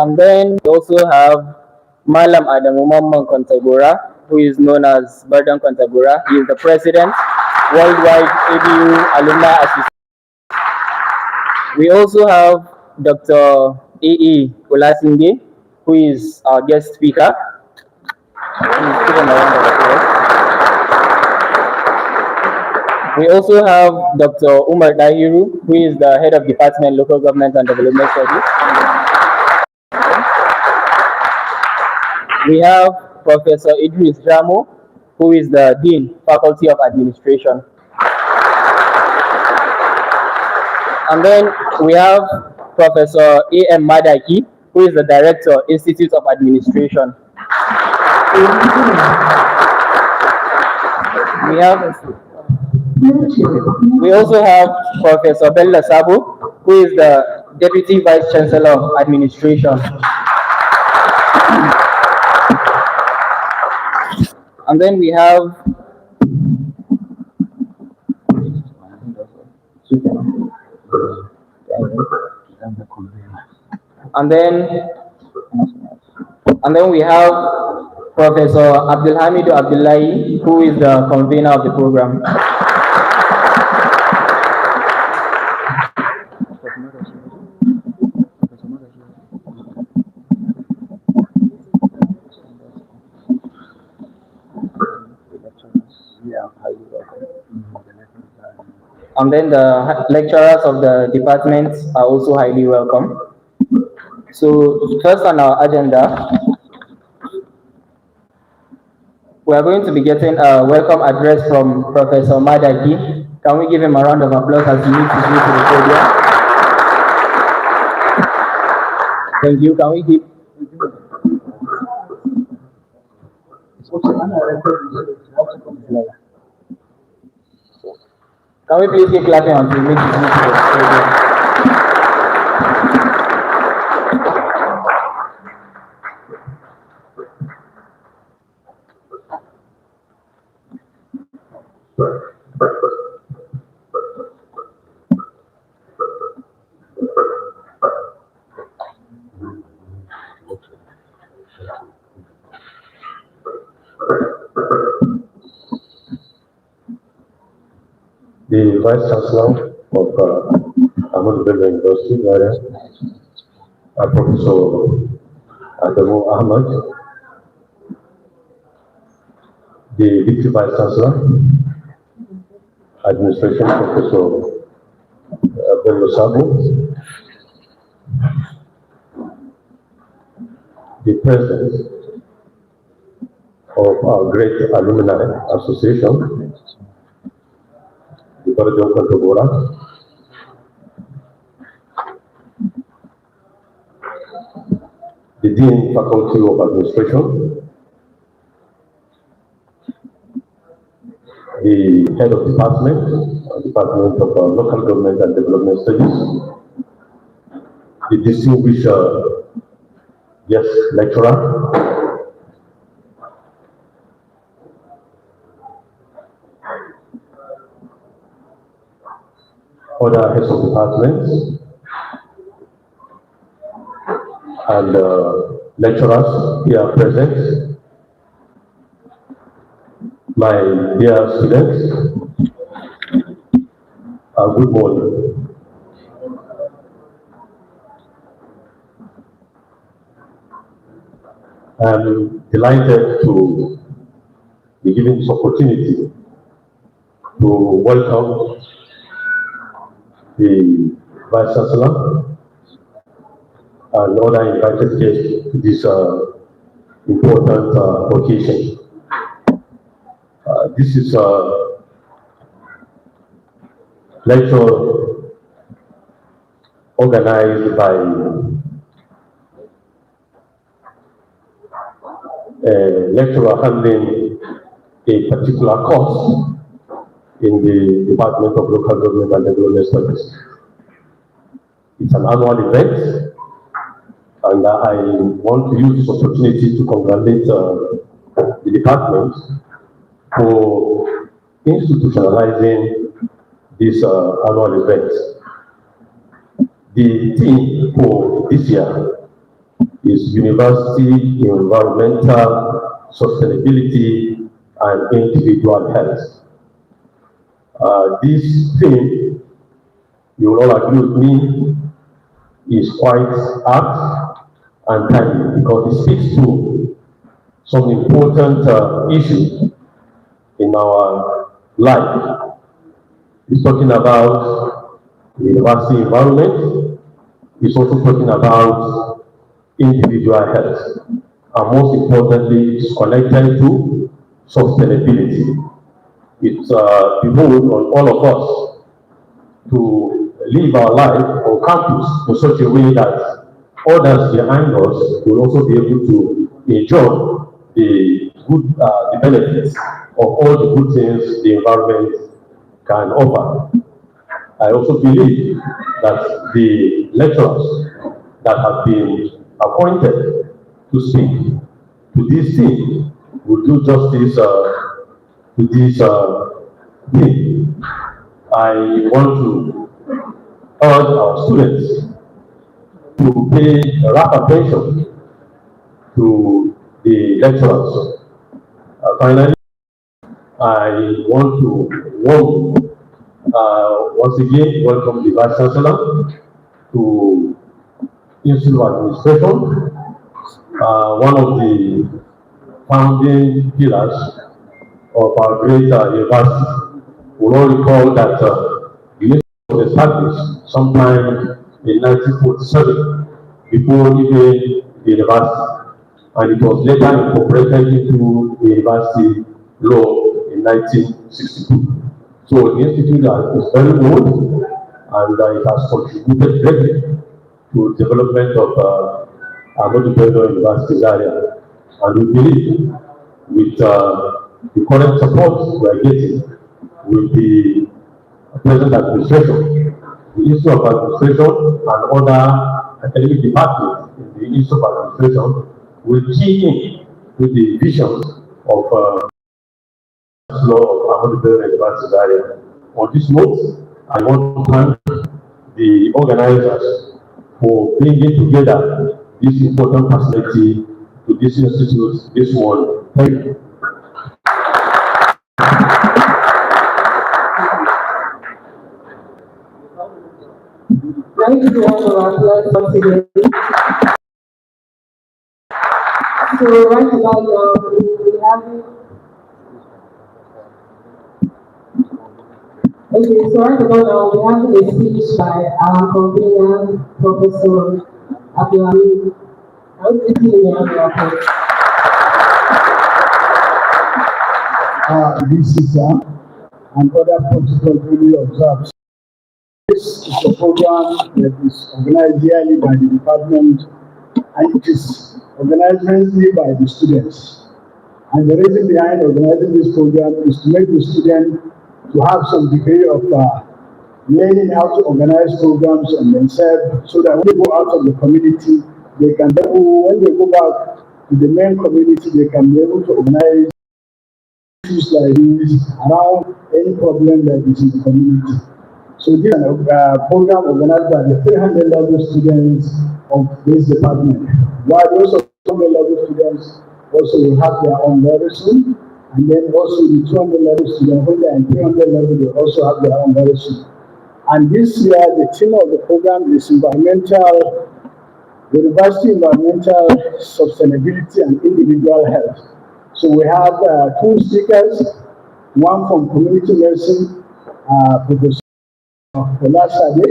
And then we also have Malam Adamu Mamman Kontagora, who is known as Burden Kontagora. He is the president, Worldwide ABU Alumni Association. We also have Dr. A.E. Olasinge, who is our guest speaker. We also have Dr. Umar Dahiru, who is the head of Department Local Government and Development Studies. We have Professor Idris Jamo, who is the Dean, Faculty of Administration. And then we have Professor A.M. Madaki, who is the Director, Institute of Administration. We also have Professor Bello Sabo, who is the Deputy Vice Chancellor of Administration. And then we have we have Professor Abdulhamid Abdullahi, who is the convener of the program. And then the lecturers of the departments are also highly welcome. So first on our agenda, we are going to be getting a welcome address from Professor Madaki. Can we give him a round of applause as he meets his way to the podium? Thank you. Can we give? Can we please keep clapping until we meet his way to the podium? The Vice Chancellor of Ahmadu Bello University Zaria, Professor Adamu Ahmad, the Deputy Vice Chancellor, Administration, Professor Bello Sabo, the President of our great Alumni Association, the Burden Kontagora, the Dean, Faculty of Administration, the Head of Department of Local Government and Development Studies, the distinguished guest lecturer, other heads of departments, and lecturers here present, my dear students, good morning. I'm delighted to be given this opportunity to welcome the Vice Chancellor and other invited guests to this important occasion. This is a lecture organized by a lecturer handling a particular course in the Department of Local Government and Development Studies. It's an annual event, and I want to use this opportunity to congratulate the department for institutionalizing this annual event. The theme for this year is University Environmental Sustainability and Individual Health. This theme, you will all agree with me, is quite apt and timely because it speaks to some important issues in our life. It's talking about the university environment. It's also talking about individual health. And most importantly, it's connected to sustainability. It's beholden on all of us to live our life on campus in such a way that others behind us will also be able to enjoy the good, the benefits of all the good things the environment can offer. I also believe that the lecturers that have been appointed to speak to this thing will do justice to this thing. I want to urge our students to pay rapt attention to the lecturers. Finally, I want to once again welcome the Vice Chancellor to Institute of Administration, one of the founding pillars of our great university. We all recall that the university was established sometime in 1947, before even the university, and it was later incorporated into the university law in 1962. So the institute is very old, and it has contributed greatly to the development of Ahmadu Bello University Zaria. And we believe with the current support we are getting with the present administration, the Institute of Administration and other academic departments in the Institute of Administration will key in with the visions of law of Ahmadu Bello University Zaria. On this note, I want to thank the organizers for bringing together this important personality to this institute this morning. Thank you. Thank you to all of our class once again. So right about now, we have a speech by our convener, Professor Abdulhamid. This is another protocol really observed. This is a program that is organized yearly by the department, and it is organized mainly by the students. And the reason behind organizing this program is to make the student to have some degree of learning how to organize programs and themselves, so that when they go out of the community, they can, when they go back to the main community, they can be able to organize issues like this around any problem that is in the community. So this is a program organized by the 300 level students of this department. While those of 200 level students also will have their own very soon, and then also the 200 level students, when they are in 300 level, they also have their own very soon. And this year, the theme of the program is University Environmental Sustainability and Individual Health. So we have two speakers, one from community medicine, Professor Olasade,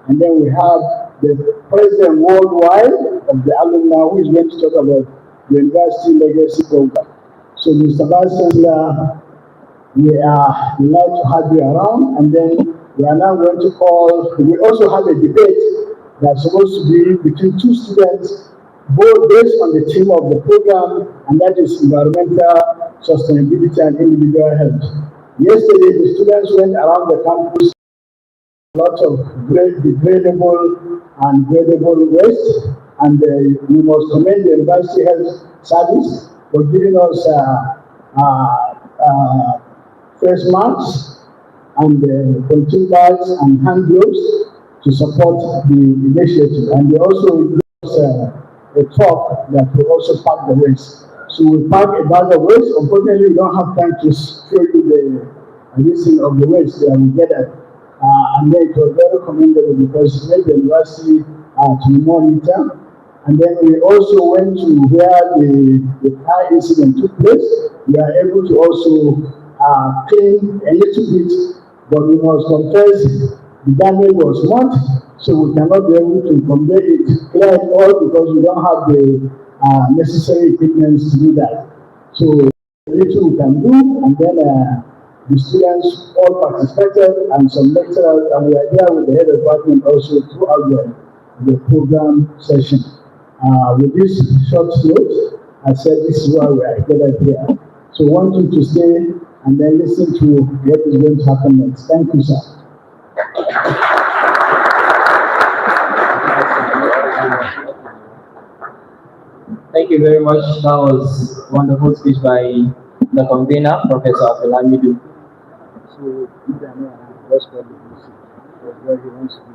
and then we have the president worldwide of the alumni who is going to talk about the university legacy program. So Mr. Vice Chancellor, we are glad to have you around, and then we are now going to call, we also have a debate that's supposed to be between two students, both based on the theme of the program, and that is environmental sustainability and individual health. Yesterday, the students went around the campus, a lot of degradable and gradable waste, and we must commend the University Health Service for giving us face masks and polythene bags and hand gloves to support the initiative. And they also give us a truck that will also pack the waste. So we pack a bag of waste. Unfortunately, we don't have time to show you the listing of the waste that we gathered. And then it was very commendable because it made the university to monitor. And then we also went to where the car incident took place. We are able to also claim a little bit, but we must confess the damage was much, so we cannot be able to convey it clear at all because we don't have the necessary equipment to do that. So little we can do, and then the students all participated and some lecturers, and we are there with the head department also throughout the program session. With this short note, I said this is why we are gathered here. So I want you to stay and then listen to what is going to happen next. Thank you, sir. Thank you very much. That was a wonderful speech by the convener, Professor Ahmadu. So, that's what he wants to do.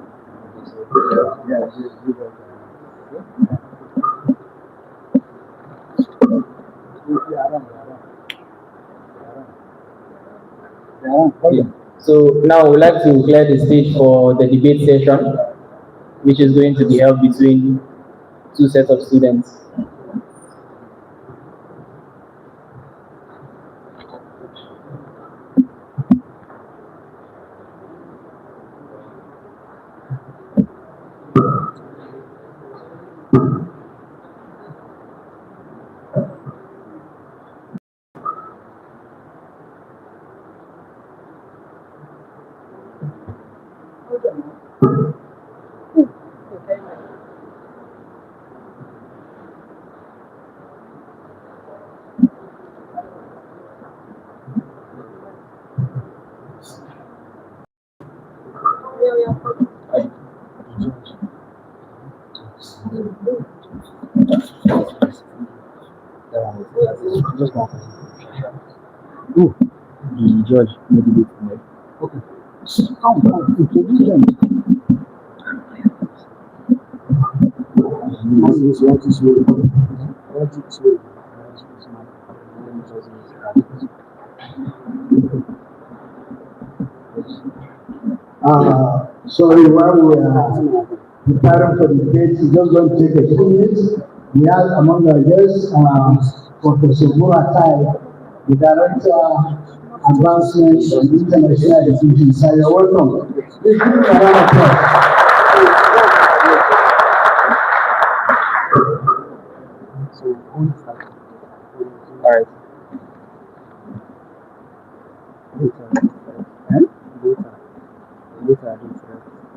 Yeah. So now we'd like to clear the stage for the debate session, which is going to be held between two sets of students. The judge maybe okay. Come, introduce them. What is sorry, while we are preparing for the debate, it's just going to take a few minutes. We have among our guests Professor Muratai, the Director Advancement and International Education. So you're welcome. Please give me a round of applause. All right.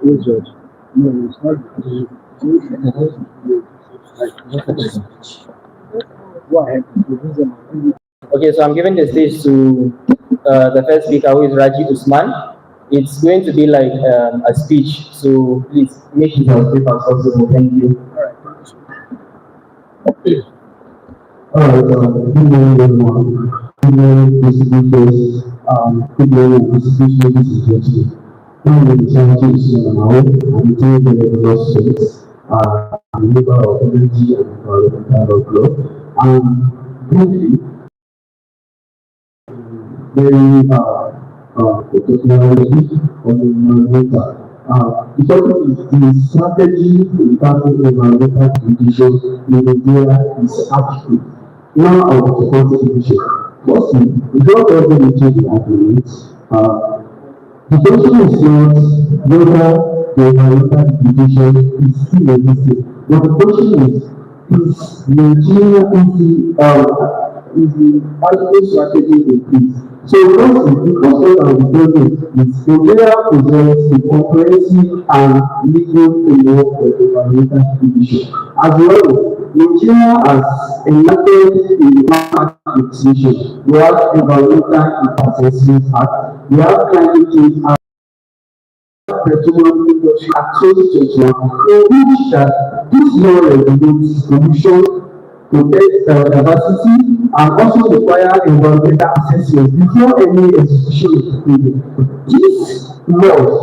Yes, George. No, it's not. Go ahead. Okay, so I'm giving the stage to the first speaker, who is Raji Usman. It's going to be like a speech, so please make it as brief as possible. Thank you. All right, good morning, everyone. Good morning, distinguished good morning, distinguished ladies and gentlemen. My name is Raji Usman. I'm doing the law studies. I'm a member of energy and environmental law. Briefly, very technology on the environmental. The topic is the strategy in tackling environmental conditions in Nigeria is adequate. Now of the contribution. Firstly, without every into the argument, the question is not whether the environmental condition is still existing, but the question is Nigeria is the adequate strategy in place. So firstly, because what I will tell you is Nigeria presents a comprehensive and legal framework for environmental condition. As well, Nigeria has enacted a market legislation. We have Environmental Interventions Act, we have Climate Change Act, Petroleum Industry Act 2021, in which this law regulates pollution, protect diversity, and also require environmental assessment before any execution is taken. These laws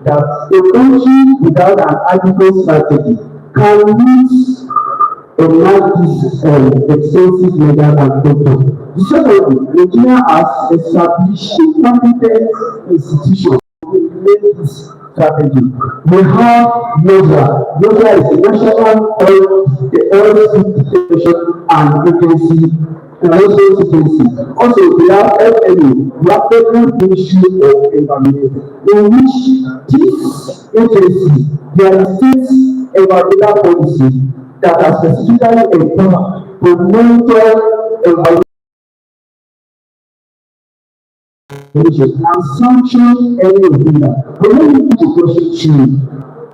that a country without an adequate strategy can lose this extensive legal architecture. Secondly, Nigeria has established a competent institution to implement this strategy. We have NOSA. NOSA is the National Oil Certification and Agency, License Agency. Also, we have FMA, we have Federal Ministry of Environment, in which this agency, there is state environmental policy that are specifically empowered to monitor environmental and sanction any offender. But when you put a question to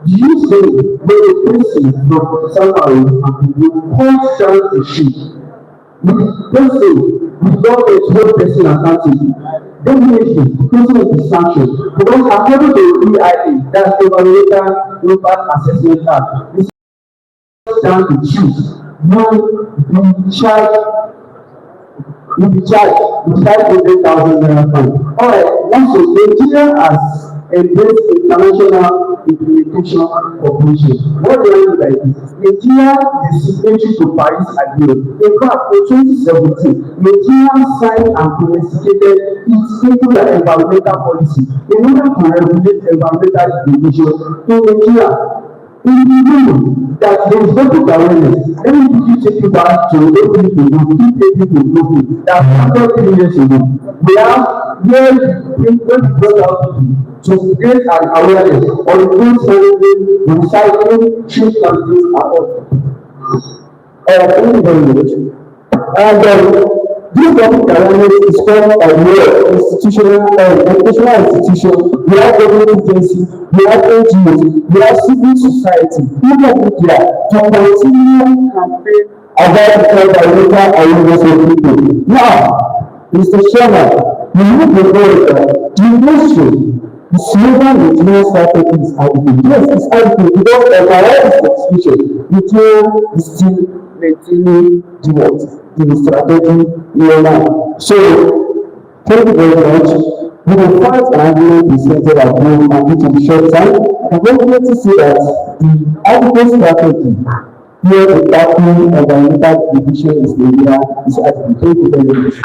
do you say when a person from Samari and you point down a sheep, let's say we don't get one person accountable, definitely the person will be sanctioned. Because according to the EIA, that's the Environmental Impact Assessment Act, it's down to choose. You be charged with 500,000 naira fine. Alright, also Nigeria has embraced international implementation cooperation. What do I mean by this? Nigeria is signatory to Paris Agreement. In fact, in 2017, Nigeria signed and domesticated its singular environmental policy in order to regulate environmental degradation in Nigeria. If you know that there is public awareness, let me quickly take you back to the people that 100 years ago, we have where we brought out to create an awareness on the waste management, recycling, tree planting, and all. Thank you very much. And this public awareness is from a institutional educational institution. We have government agencies, we have NGOs, we have civil society, people media to continue campaign about environmental awareness of people. Now, Mr. Chairman, we need to know the industry. The slogan with no strategy is adequate. Yes, it's adequate because environmental is execution. Nigeria is still maintaining the what? The strategy now. So, thank you very much. We will find an argument presented at home and it will be short time. I'm going to say that the adequate strategy here the tackling environmental division is the area is adequate. Thank you very much.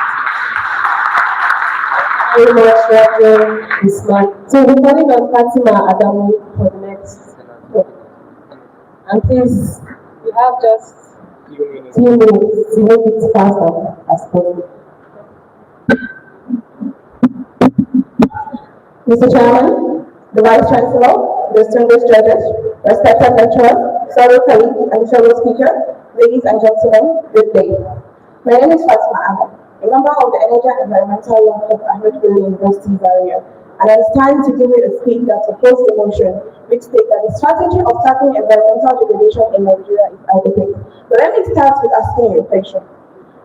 Very much, Reverend Ismail. So we're calling on Fatima Adamu for the next talk. And please, we have just few minutes to make it faster as possible. Mr. Chairman, the Vice Chancellor, distinguished judges, respected lecturers, fellow colleagues, and fellow speakers, ladies and gentlemen, good day. My name is Fatima Adam, a member of the Energy and Environmental Law Club at Ahmadu Bello University Zaria, and I stand to give you a speech that supports the motion, which states that the strategy of tackling environmental degradation in Nigeria is adequate. But let me start with asking you a question.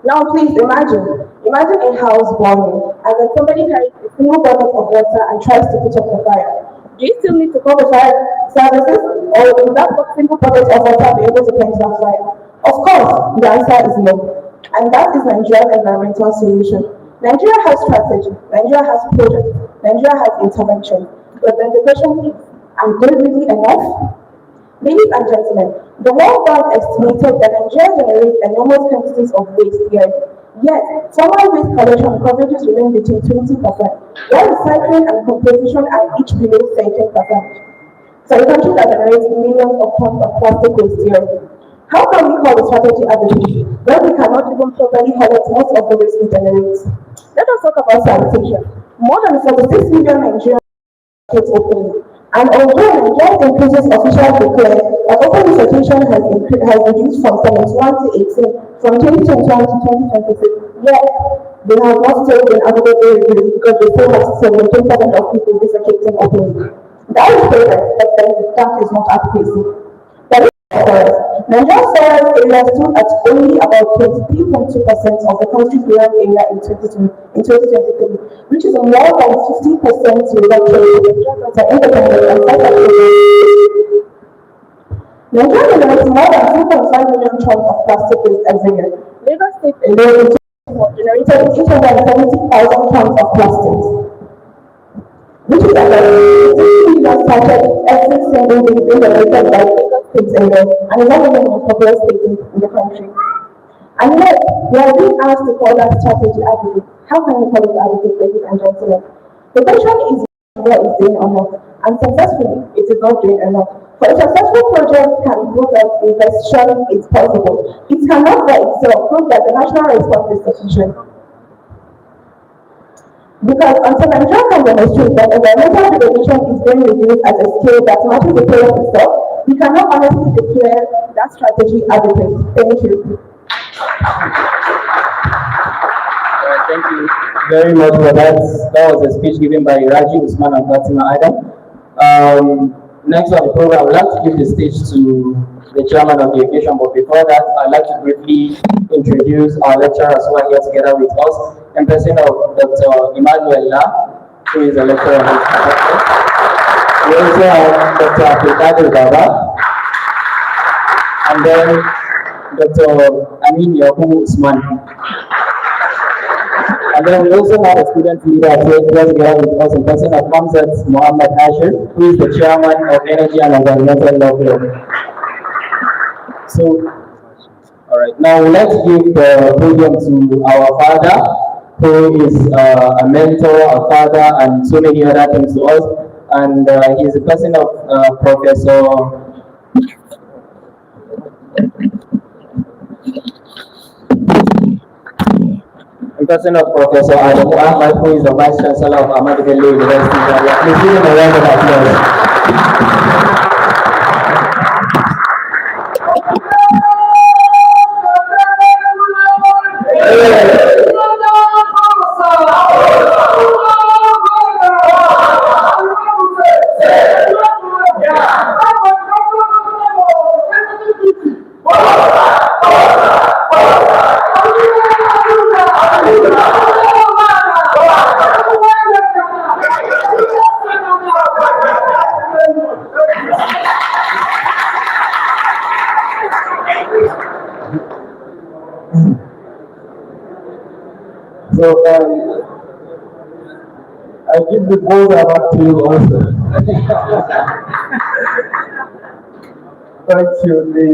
Now, please imagine a house burning, and then somebody carries a single bucket of water and tries to put up the fire. Do you still need to call the fire services, or will that single bucket of water be able to quench that fire? Of course, the answer is no. And that is Nigeria's environmental solution. Nigeria has strategy, Nigeria has projects, Nigeria has intervention. But then the question is, are they really enough? Ladies and gentlemen, the World Bank estimated that Nigeria generates enormous quantities of waste yearly. Yet, formal waste collection coverages remain between 20%, while recycling and composition are each below 13%. So a country that generates millions of tons of plastic waste yearly. How can we call the strategy adequate when we cannot even properly collect most of the waste we generate? Let us talk about sanitation. More than 46 million Nigerians are open. And although Nigeria's increases officials declare that open sanitation has reduced from 71 to 18, from 2021 to 2026, yet they have not still been adequately reduced because they still have 17% of people defecating openly. That is progress, but then that is not adequacy. Nigeria's forest area stood at only about 23.2% of the country's land area in 2023, which is a more than 50% reduction in Nigerians that are independent and self-reliant. Nigeria generates more than 2.5 million tons of plastic waste every year. Lagos State alone generated 870,000 tons of plastics. which is about 60 years started every single day being generated by Lagos State alone, and is not even the most populous state in the country. And yet, we are being asked to call that strategy adequate. How can we call it adequate, ladies and gentlemen? The question is whether it's doing enough, and successfully, it is not doing enough. For a successful project can prove that investigation is possible. It cannot by itself prove that the national response is sufficient. Because until Nigeria can demonstrate that environmental degradation is being reduced at a scale that matches the problem itself, we cannot honestly declare that strategy adequate. Thank you. Thank you very much for that. That was a speech given by Raji Usman and Fatima Adam. Next on the program, I would like to give the stage to the chairman of the occasion, but before that, I'd like to briefly introduce our lecturers who are here together with us, in person of Dr. Emmanuel La, who is a lecturer in the department. We also have Dr. Abdulkadir Baba, and then Dr. Amin Yahu Usman. And then we also have a student leader here together with us in person of Hamzat Muhammad Hashir, who is the chairman of Energy and Environmental Law Club. So, all right, now we'd like to give the podium to our father, who is a mentor, a father, and so many other things to us. And he is a person of Professor. In person of Professor Ahmadu Ahmad, who is the Vice Chancellor of Ahmadu Bello University Zaria. Please give him a round of applause. So I give the ball back to you also. Thank you, the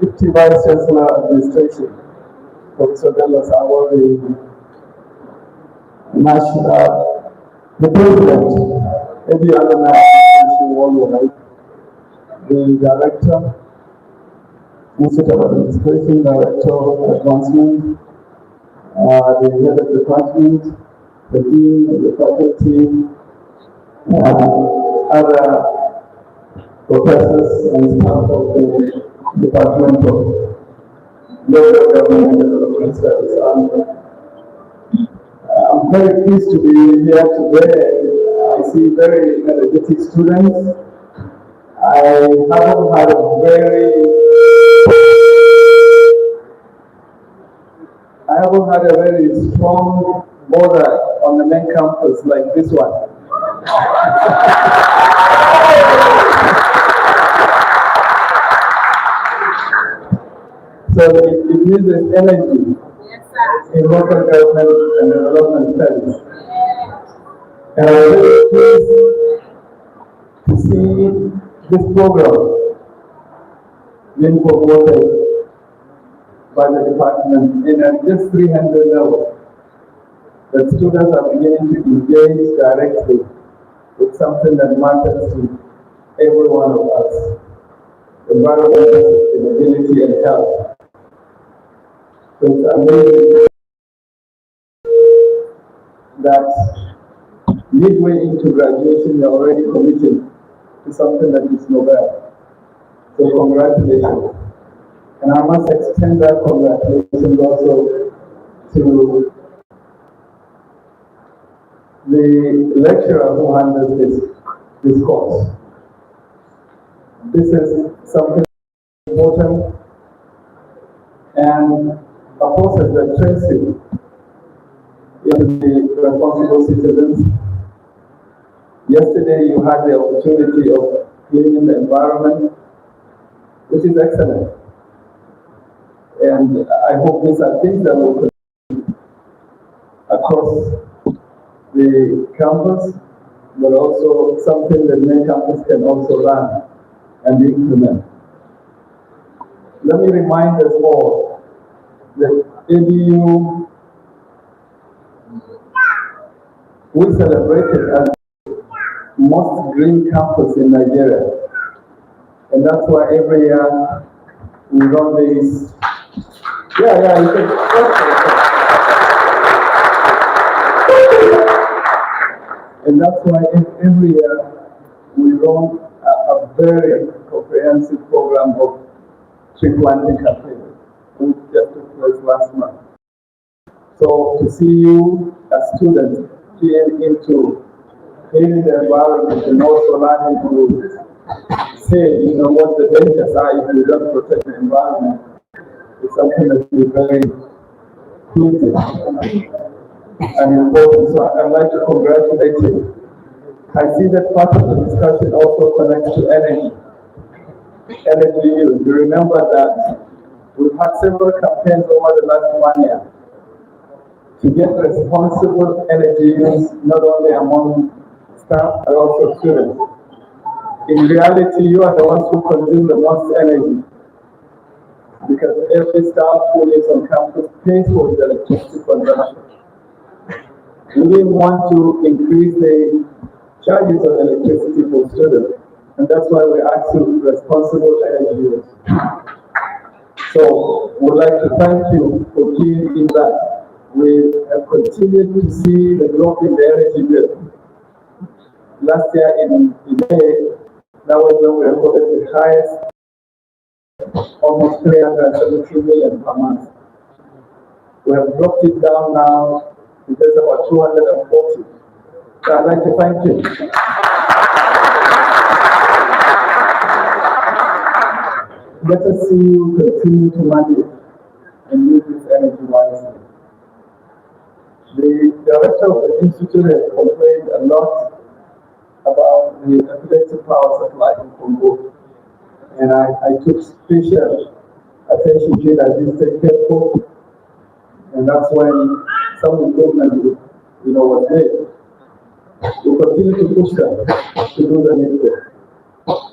Deputy Vice Chancellor Administration, Professor Bello the President, every other national worldwide, the Director, Institute of Administration, Director of Advancement, the head of department, the dean of the faculty, other professors and staff of the Department of Local Government and Development Service. I'm very pleased to be here today. I see very energetic students. I haven't had a very strong border on the main campus like this one. So it means there's energy in local government and development studies. And I'm very pleased to see this program being promoted by the department in at just 300 level. The students are beginning to engage directly with something that matters to every one of us: environmental sustainability and health. So it's amazing that midway into graduation you're already committed to something that is novel. So congratulations. And I must extend that congratulations also to the lecturer who handles this course. This is something important and a process that trains you into the responsible citizens. Yesterday you had the opportunity of cleaning the environment, which is excellent. And I hope these are things that will continue across the campus but also something that main campus can also learn and implement. Let me remind us all that ABU, we celebrated as most green campus in Nigeria. And that's why every year we run this. Yeah, you can. And that's why every year we run a very comprehensive program of tree planting campaign, which just took place last month. So to see you as students getting into cleaning the environment and also learning to say, what the dangers are if you don't protect the environment is something that is very crucial and important. So I'd like to congratulate you. I see that part of the discussion also connects to energy. Energy use. You remember that we've had several campaigns over the last 1 year to get responsible energy use, not only among staff, but also students. In reality, you are the ones who consume the most energy because every staff who lives on campus pays for the electricity consumption. We didn't want to increase the charges of electricity for students, and that's why we asked you responsible energy use. So we'd like to thank you for being in that. We have continued to see the growth in the energy bill. Last year in May, that was when we recorded the highest, almost 370 million per month. We have dropped it down now to just about 240. So I'd like to thank you. Let us see you continue to manage and use this energy wisely. The director of the institute has complained a lot about the epileptic power supply in Congo. And I took special attention to it. I visited careful, and that's when some improvement, was made. We continue to push them to do the needful.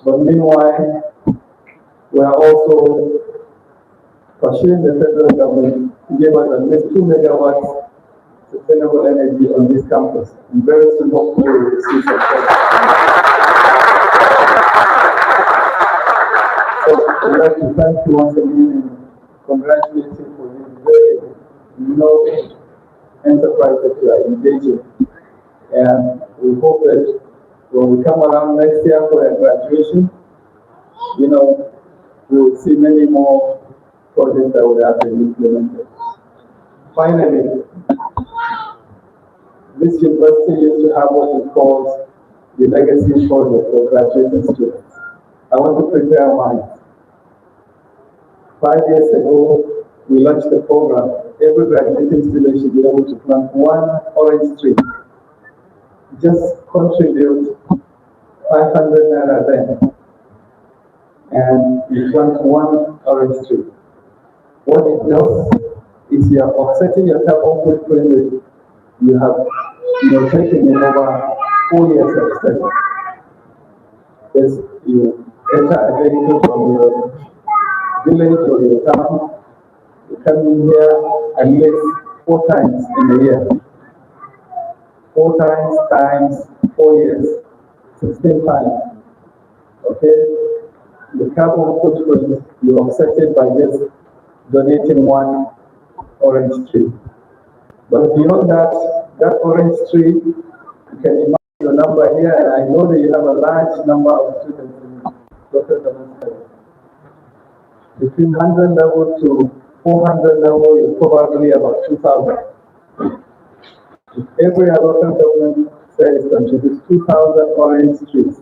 But meanwhile, we are also pursuing the federal government to give us at least 2 megawatts sustainable energy on this campus. And very soon, hopefully, we will see some progress. So I'd like to thank you once again and congratulate you for this very noble enterprise that you are engaging. And we hope that when we come around next year for a graduation, we will see many more projects that will have been implemented. Finally, this university used to have what is called the legacy project for graduating students. I want to prepare mine. 5 years ago, we launched the program. Every graduating student should be able to plant 1 orange tree. Just contribute 500 naira then, and you plant 1 orange tree. What it does is you are offsetting your carbon footprint that you have taken in over 4 years of study. As you enter a vehicle from your village or your town, you come in here at least 4 times in a year. 4 times 4 years, 16 times. Okay? The carbon footprint, you offset it by just donating 1 orange tree. But beyond that orange tree, you can imagine your number here, and I know that you have a large number of students in Dr. Damascus. Between 100 level to 400 level is probably about 2,000. If every local government says contributes 2,000 orange trees,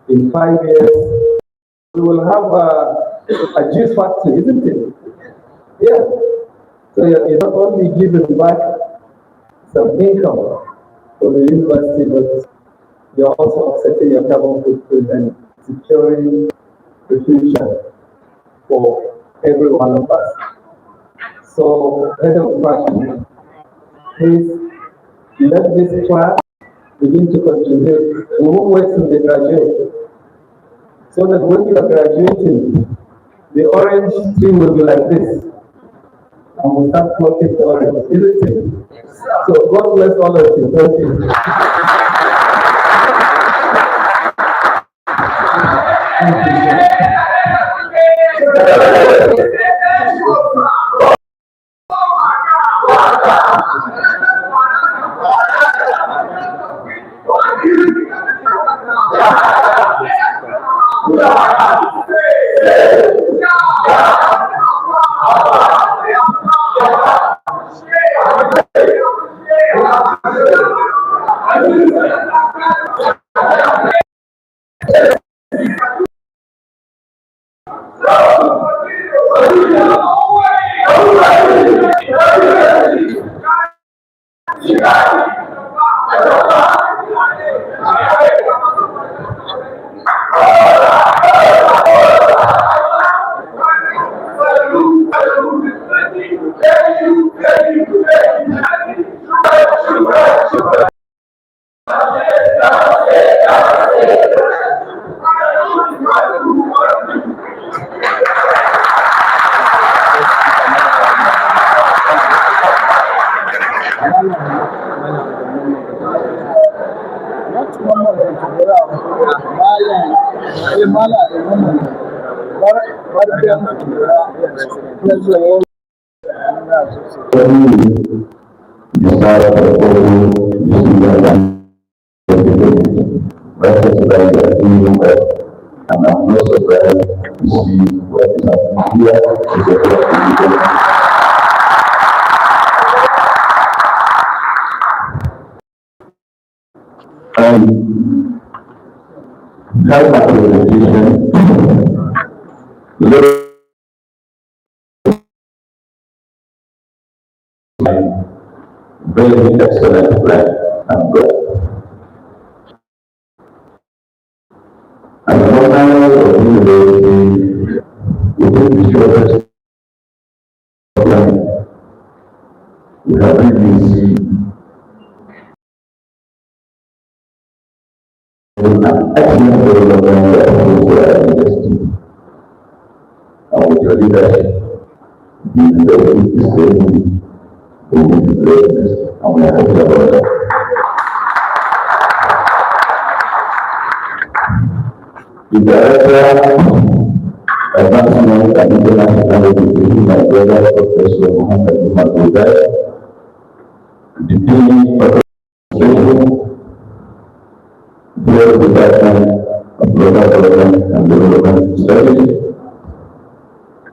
in 5 years, we will have a juice factory, isn't it? Yeah. So you're not only giving back some income for the university, but you're also offsetting your carbon footprint and securing the future for every one of us. So, head of department, please let this class begin to contribute, and who works in the graduate, so that when you are graduating, the orange tree will be like this, and we'll start plucking the orange, isn't it? So God bless all of you. Thank you. And I'm not surprised to see what is happening here. Health accreditation, very excellent plan and good. And the government of the university within the shortest time, we have really seen an excellent development of the university. And with your leadership, the university is going to be greatness, and we are happy about that. The director advancement and international education, my brother Professor Ahmadu Bello, the Dean of the Department of Global Development and Development Studies,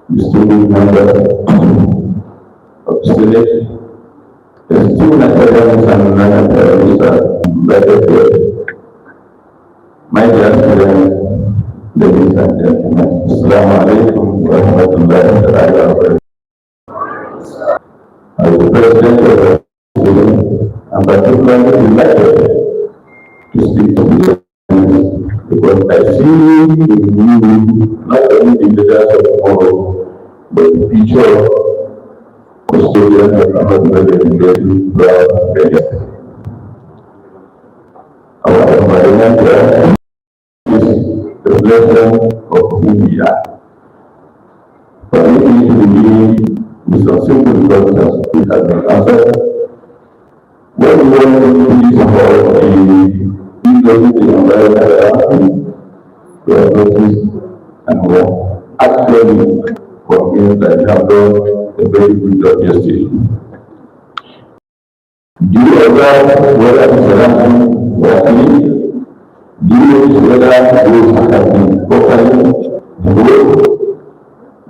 the student member of the Senate, the student academics and non-academics invited here. My dear students, ladies and gentlemen, Assalamu alaikum wa rahmatullahi wa barakatuh. As the president of the student, I'm particularly delighted to speak to you because I see in you not only the leaders of tomorrow, but the future custodians of Ahmadu Bello University Zaria. Our environment the blessing of who we are. Permit me to begin with some simple questions which have been answered. When we want to do this about the environment around we have noticed and we are actually convinced that we have done a very good job yesterday. Do you observe whether the surroundings were clean? Do you notice whether those have been properly grown?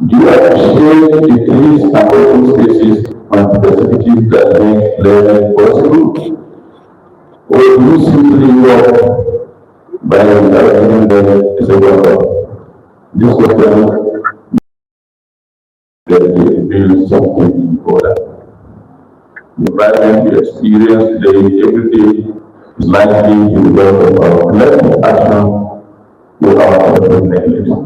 Do you appreciate the trees and open spaces and facilities that make learning possible? Or do you simply walk by without even learning is a wonder? This question that they build something in order. The environment you experience today, every day, is likely the result of our collective action with our collective negligence.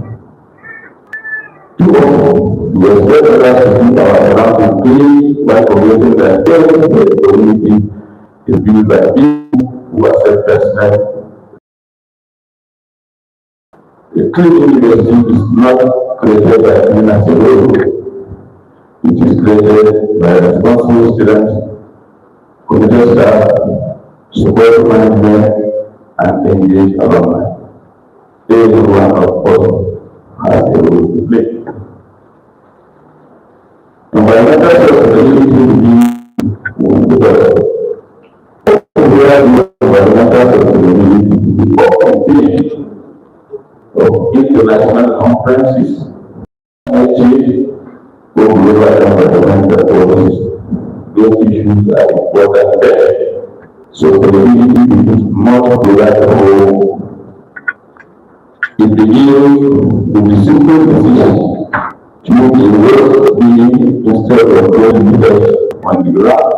Too often, we expect others to keep our surroundings clean while forgetting that every community is built by people who accept personnel. A clean university is not created by being as a role. It is created by responsible students, committed staff, support management, and engaged alumni. Everyone of us has a role to play. Environmental sustainability begins because where the environmental sustainability of international conferences, change, or global environmental policies. Those issues are important there. Sustainability is not the right role. It begins with the simple decision to move the world being instead of going leaders on the ground.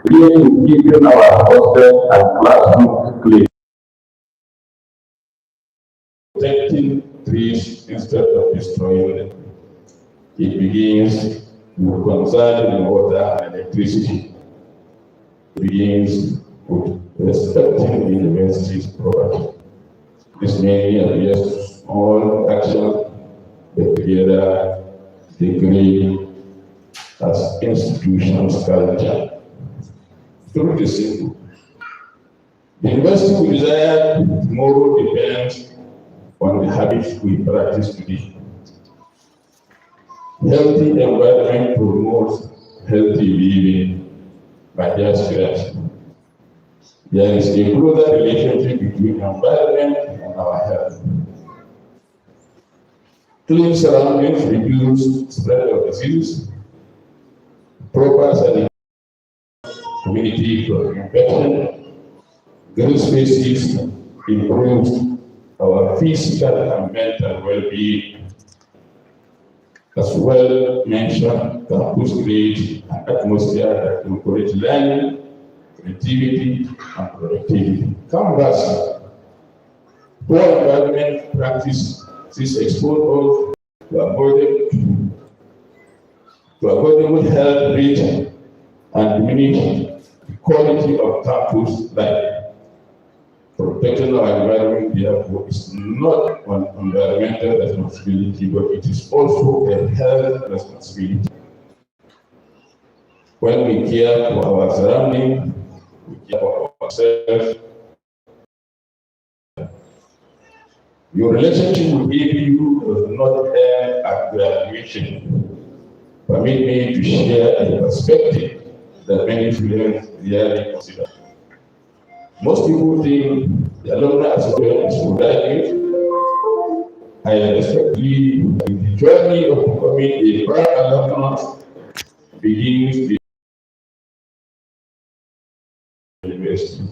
Clean keeping our hostel and classroom clean. Protecting trees instead of destroying them. It begins with conserving water and electricity. It begins with respecting the university's property. This may appear small action, but together they create as institutions culture. Truth is simple. The university we desire tomorrow depends on the habits we practice today. Healthy environment promotes healthy living by their students. There is a closer relationship between environment and our health. Clean surroundings reduce spread of disease, proper sanitation, community for infection, green spaces improve our physical and mental well-being. As well mentioned, campus creates an atmosphere that encourages learning, creativity, and productivity. Canvas, poor environment practice, this expose us to avoidable health risk and diminish the quality of campus life. Protecting our environment, therefore, is not an environmental responsibility, but it is also a health responsibility. When we care for our surroundings, we care for ourselves. Your relationship with ABU does not end at graduation. Permit me to share a perspective that many students rarely consider. Most people think the alumni association is for graduate. I respectfully, the journey of becoming a proud alumnus begins with the university.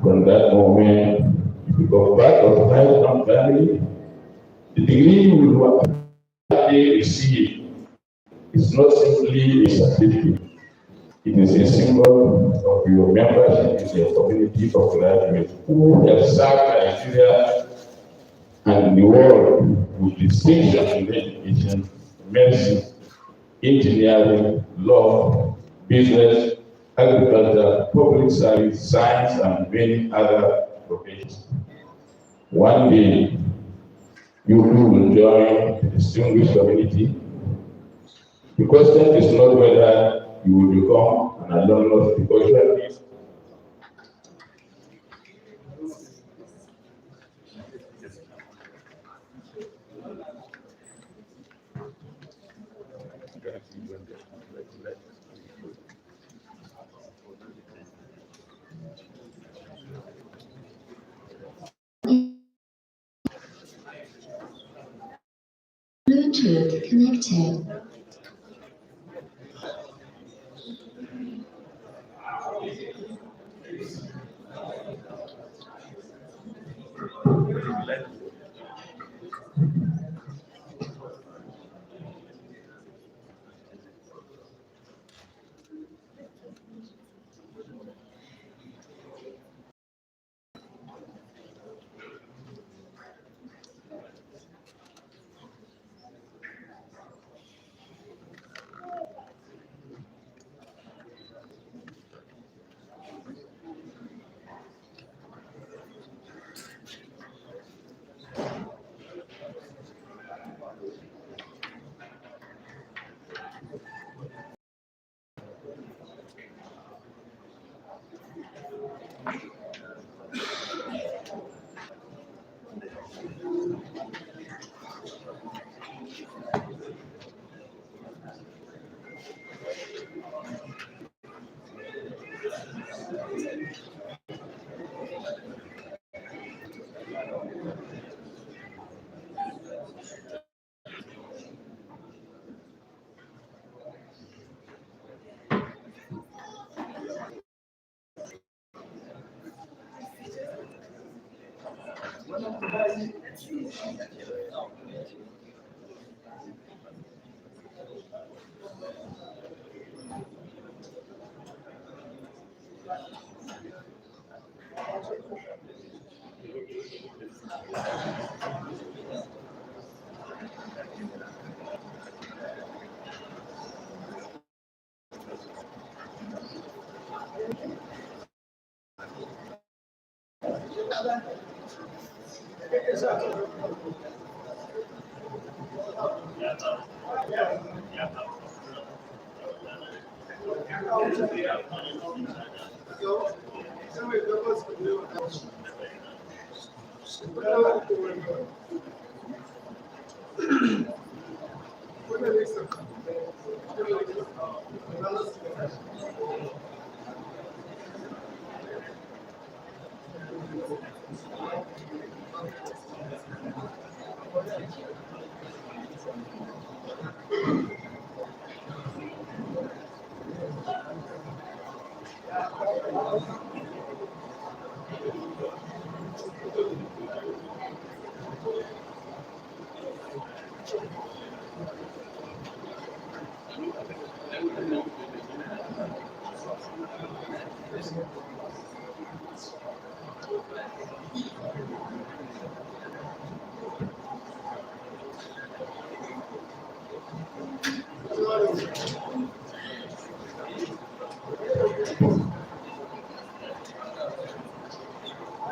From that moment, you become part of the lifetime family. The degree you will receive is not simply a certificate. It is a symbol of your membership in a community of graduates who have served Nigeria and the world with distinction in education, medicine, engineering, law, business, agriculture, public service, science, and many other professions. One day, you too will join the distinguished community. The question is not whether you will become an alumnus because you are this. Bluetooth connected.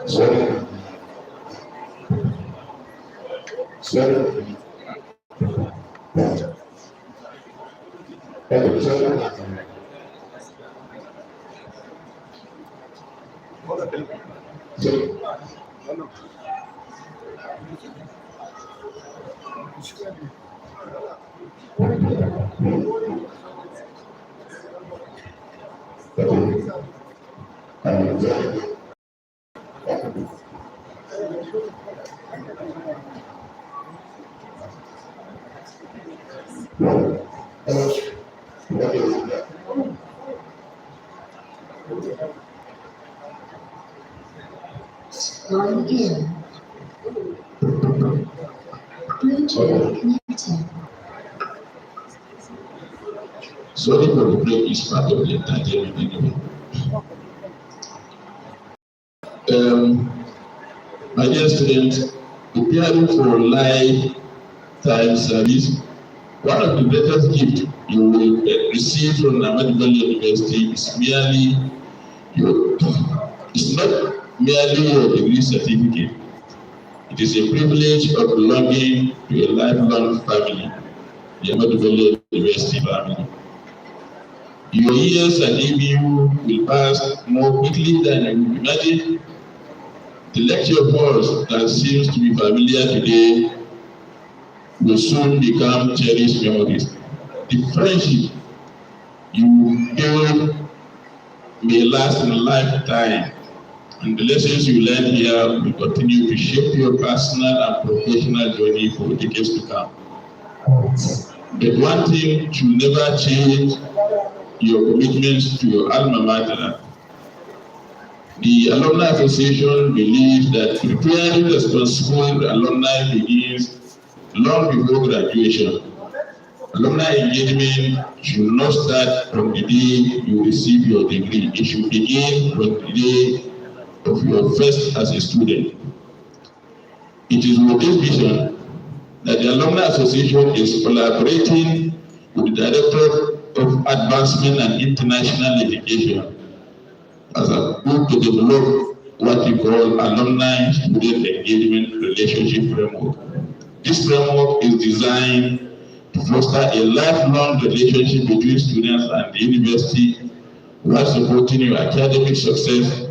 Sorry. Sorry. Hello, sorry. Sorry. Going in. Bluetooth connected. Sorry for the break, is part of the entertainment anyway. My dear students, preparing for lifetime service, one of the greatest gifts you will receive from Ahmadu Bello University is not merely your degree certificate. It is a privilege of belonging to a lifelong family, the Ahmadu Bello University family. Your years at ABU will pass more quickly than you imagine. The lecture halls that seems to be familiar today will soon become cherished memories. The friendship you build may last in a lifetime, and the lessons you learn here will continue to shape your personal and professional journey for decades to come. But one thing should never change: your commitments to your alma mater. The Alumni Association believes that preparing responsible alumni begins long before graduation. Alumni engagement should not start from the day you receive your degree. It should begin from the day of your first as a student. It is with this vision that the Alumni Association is collaborating with the Director of Advancement and International Education as a group to develop what we call Alumni Student Engagement Relationship Framework. This framework is designed to foster a lifelong relationship between students and the university while supporting your academic success,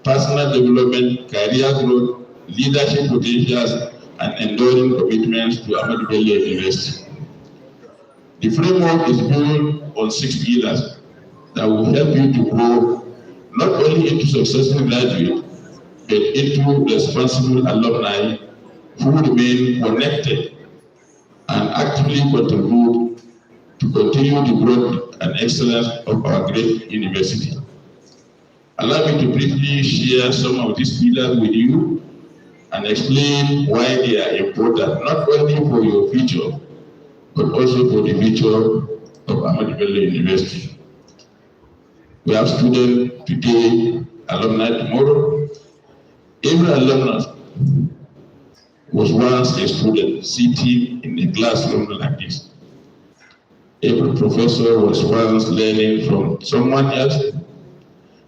personal development, career growth, leadership potentials, and enduring commitments to Ahmadu Bello University. The framework is built on 6 pillars that will help you to grow not only into successful graduates, but into responsible alumni who remain connected and actively contribute to continue the growth and excellence of our great university. Allow me to briefly share some of these pillars with you and explain why they are important, not only for your future, but also for the future of Ahmadu Bello University. We have students today, alumni tomorrow. Every alumnus was once a student sitting in a classroom like this. Every professor was once learning from someone else.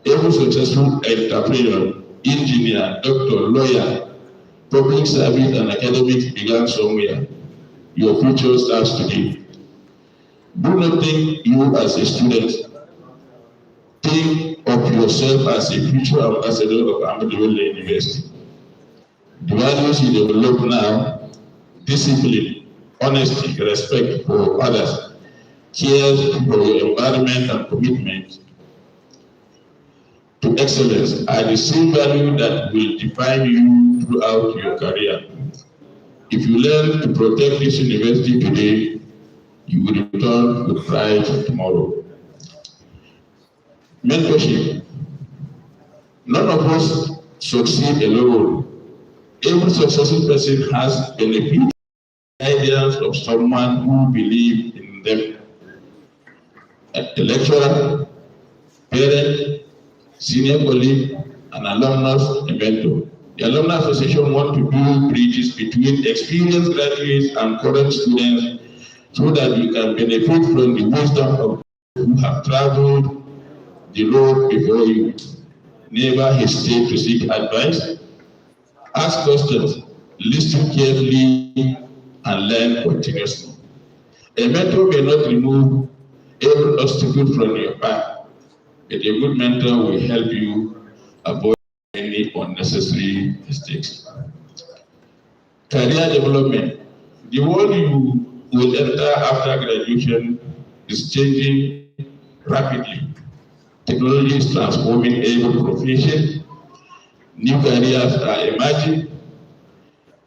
Every successful entrepreneur, engineer, doctor, lawyer, public service, and academics began somewhere. your future starts today. Do not think you as a student. Think of yourself as a future ambassador of Ahmadu Bello University. The values you develop now, discipline, honesty, respect for others, care for your environment and commitment to excellence are the same value that will define you throughout your career. If you learn to protect this university today, you will return with pride tomorrow. Mentorship. None of us succeed alone. Every successful person has benefit ideas of someone who believes in them. A lecturer, parent, senior colleague, an alumnus, a mentor. The Alumni Association wants to build bridges between experienced graduates and current students so that we can benefit from the wisdom of those who have traveled the road before you. Never hesitate to seek advice, ask questions, listen carefully, and learn continuously. A mentor may not remove every obstacle from your path, but a good mentor will help you avoid any unnecessary mistakes. Career development. The world you will enter after graduation is changing rapidly. Technology is transforming every profession. New careers are emerging.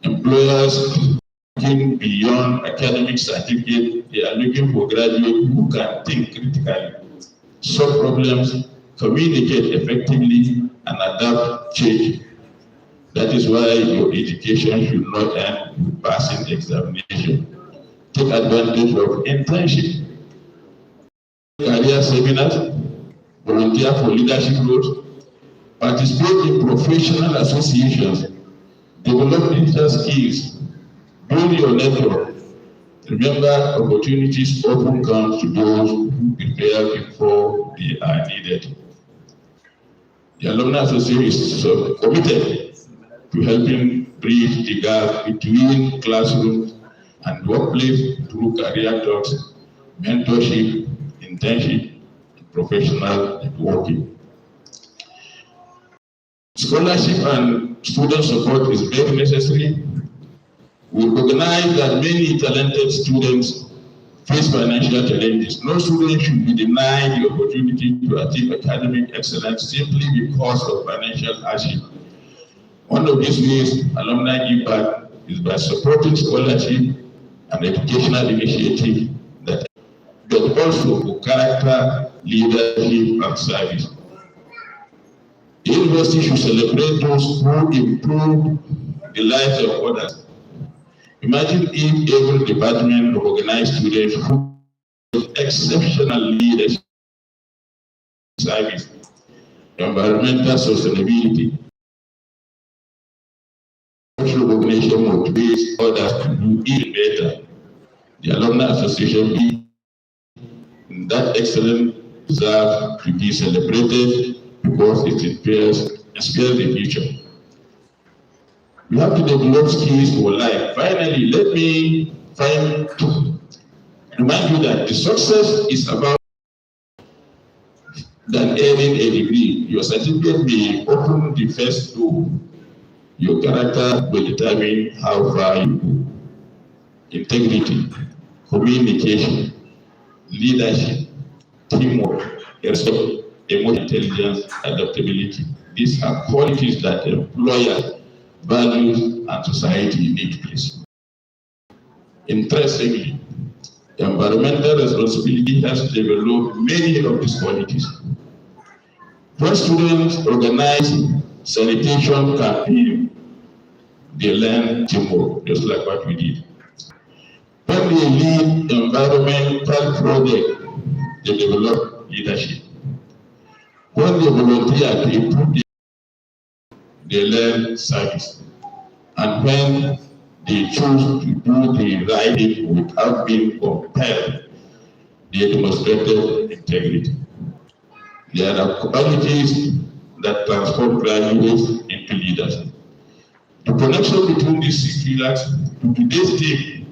Employers looking beyond academic certificate, they are looking for graduates who can think critically, solve problems, communicate effectively, and adapt change. That is why your education should not end with passing examination. Take advantage of internship, career seminars, volunteer for leadership roles, participate in professional associations, develop digital skills, build your network. Remember, opportunities often come to those who prepare before they are needed. The Alumni Association is committed to helping bridge the gap between classrooms and workplace through career talks, mentorship, internship, and professional networking. Scholarship and student support is very necessary. We recognize that many talented students face financial challenges. No student should be denied the opportunity to achieve academic excellence simply because of financial hardship. One of these ways alumni give back is by supporting scholarship and educational initiatives that also for character, leadership, and service. The university should celebrate those who improve the lives of others. Imagine if every department recognized students who have exceptional leadership, service, environmental sustainability. Social recognition motivates others to do even better. The Alumni Association that excellence deserves to be celebrated because it inspires the future. We have to develop skills for life. Finally, let me remind you that the success is about than earning a degree. Your certificate may open the first door. Your character will determine how far you go. Integrity, communication, leadership, teamwork, respect, emotional intelligence, adaptability. These are qualities that employers, values, and society need, please. Interestingly, environmental responsibility has developed many of these qualities. When students organize sanitation campaign, they learn teamwork, just like what we did. When they lead environmental project, they develop leadership. When they volunteer to improve they learn service. And when they choose to do the right thing without being compelled, they demonstrated integrity. There are qualities that transform graduates into leaders. The connection between these 6 pillars to today's team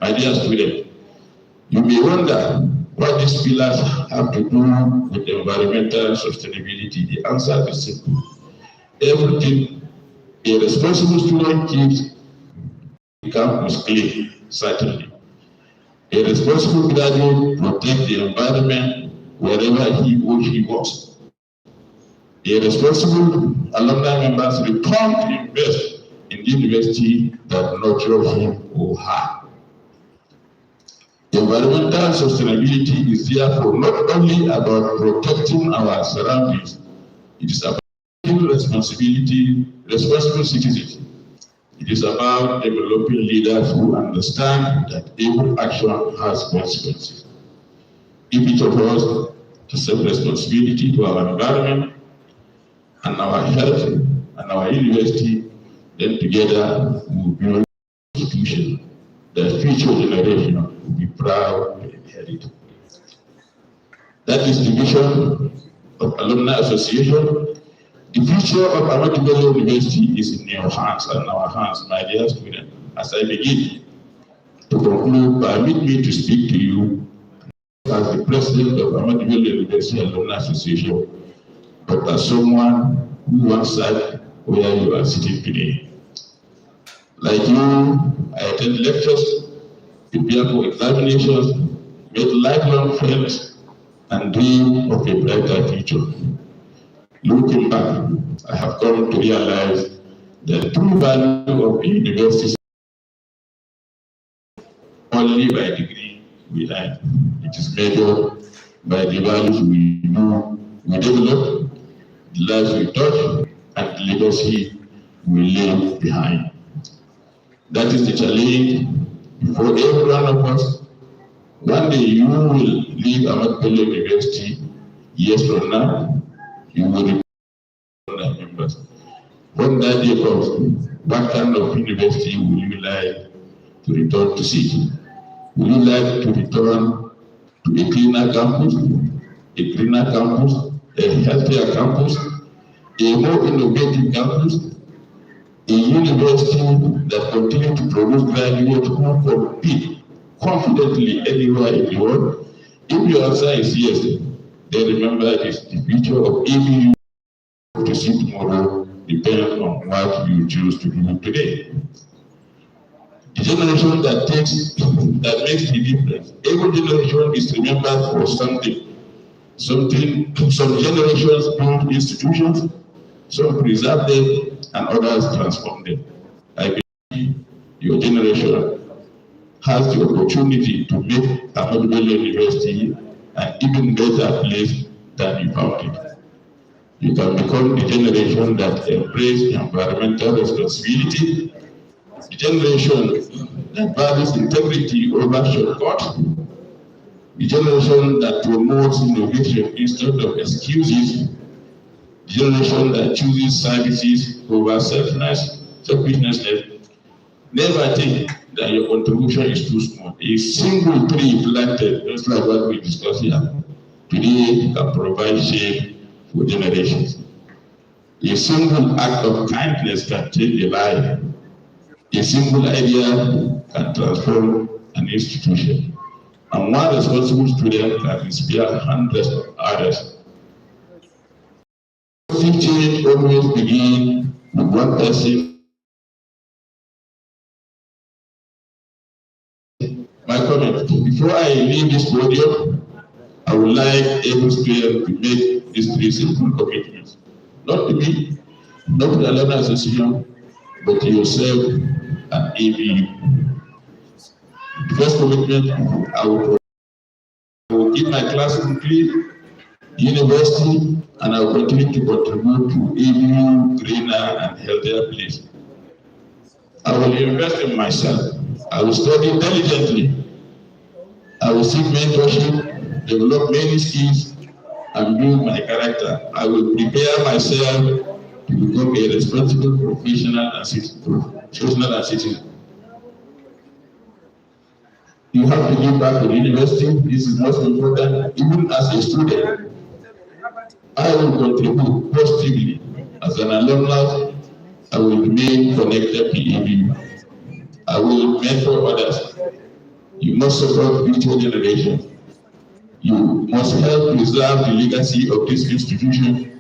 My dear student, you may wonder what these pillars have to do with environmental sustainability. The answer is simple. Everything a responsible student keeps the campus clean, certainly. A responsible graduate protects the environment wherever he or she works. A responsible alumni members return to invest in the university that nurtures him or her. Environmental sustainability is therefore not only about protecting our surroundings, it is about responsible citizens. It is about developing leaders who understand that every action has consequences. If each of us accept responsibility for our environment and our health and our university, then together we will build an institution that future generation will be proud to inherit. That is the vision of Alumni Association. The future of Ahmadu Bello University is in your hands and our hands, my dear students. As I begin to conclude, permit me to speak to you as the president of Ahmadu Bello University Alumni Association, but as someone who once sat where you are sitting today. Like you, I attend lectures, prepare for examinations, made lifelong friends, and dream of a brighter future. Looking back, I have come to realize the true value of a university only by degree we earn. It is measured by the values we develop, the lives we touch, and the legacy we leave behind. That is the challenge before every one of us. One day you will leave Ahmadu Bello University. Years from now, you will report the members. When that day comes, what kind of university will you like to return to see? Would you like to return to a cleaner campus, a greener campus, a healthier campus, a more innovative campus, a university that continues to produce graduates who compete confidently anywhere in the world? If your answer is yes, then remember this: the future of ABU to see tomorrow depends on what you choose to do today. The generation that makes the difference. Every generation is remembered for something. Some generations build institutions, some preserve them, and others transform them. I believe your generation has the opportunity to make Ahmadu Bello University an even better place than you found it. You can become the generation that embraces environmental responsibility, the generation that values integrity over shortcuts, the generation that promotes innovation instead of excuses, the generation that chooses services over selfishness. Never think that your contribution is too small. A single tree planted, just like what we discussed here, today can provide shade for generations. A single act of kindness can change a life. A single idea can transform an institution. And one responsible student can inspire hundreds of others. Positive change always begins with one person. My comment: before I leave this podium, I would like every student to make these three simple commitments. Not to me, not to the Alumni Association, but to yourself and ABU. The first commitment, I will keep my classroom clean, university, and I will continue to contribute to ABU greener and healthier place. I will invest in myself. I will study diligently. I will seek mentorship, develop many skills, and build my character. I will prepare myself to become a responsible professional and citizen. You have to give back to the university. This is most important. Even as a student, I will contribute positively. As an alumnus, I will remain connected to ABU. I will mentor others. You must support future generations. You must help preserve the legacy of this institution.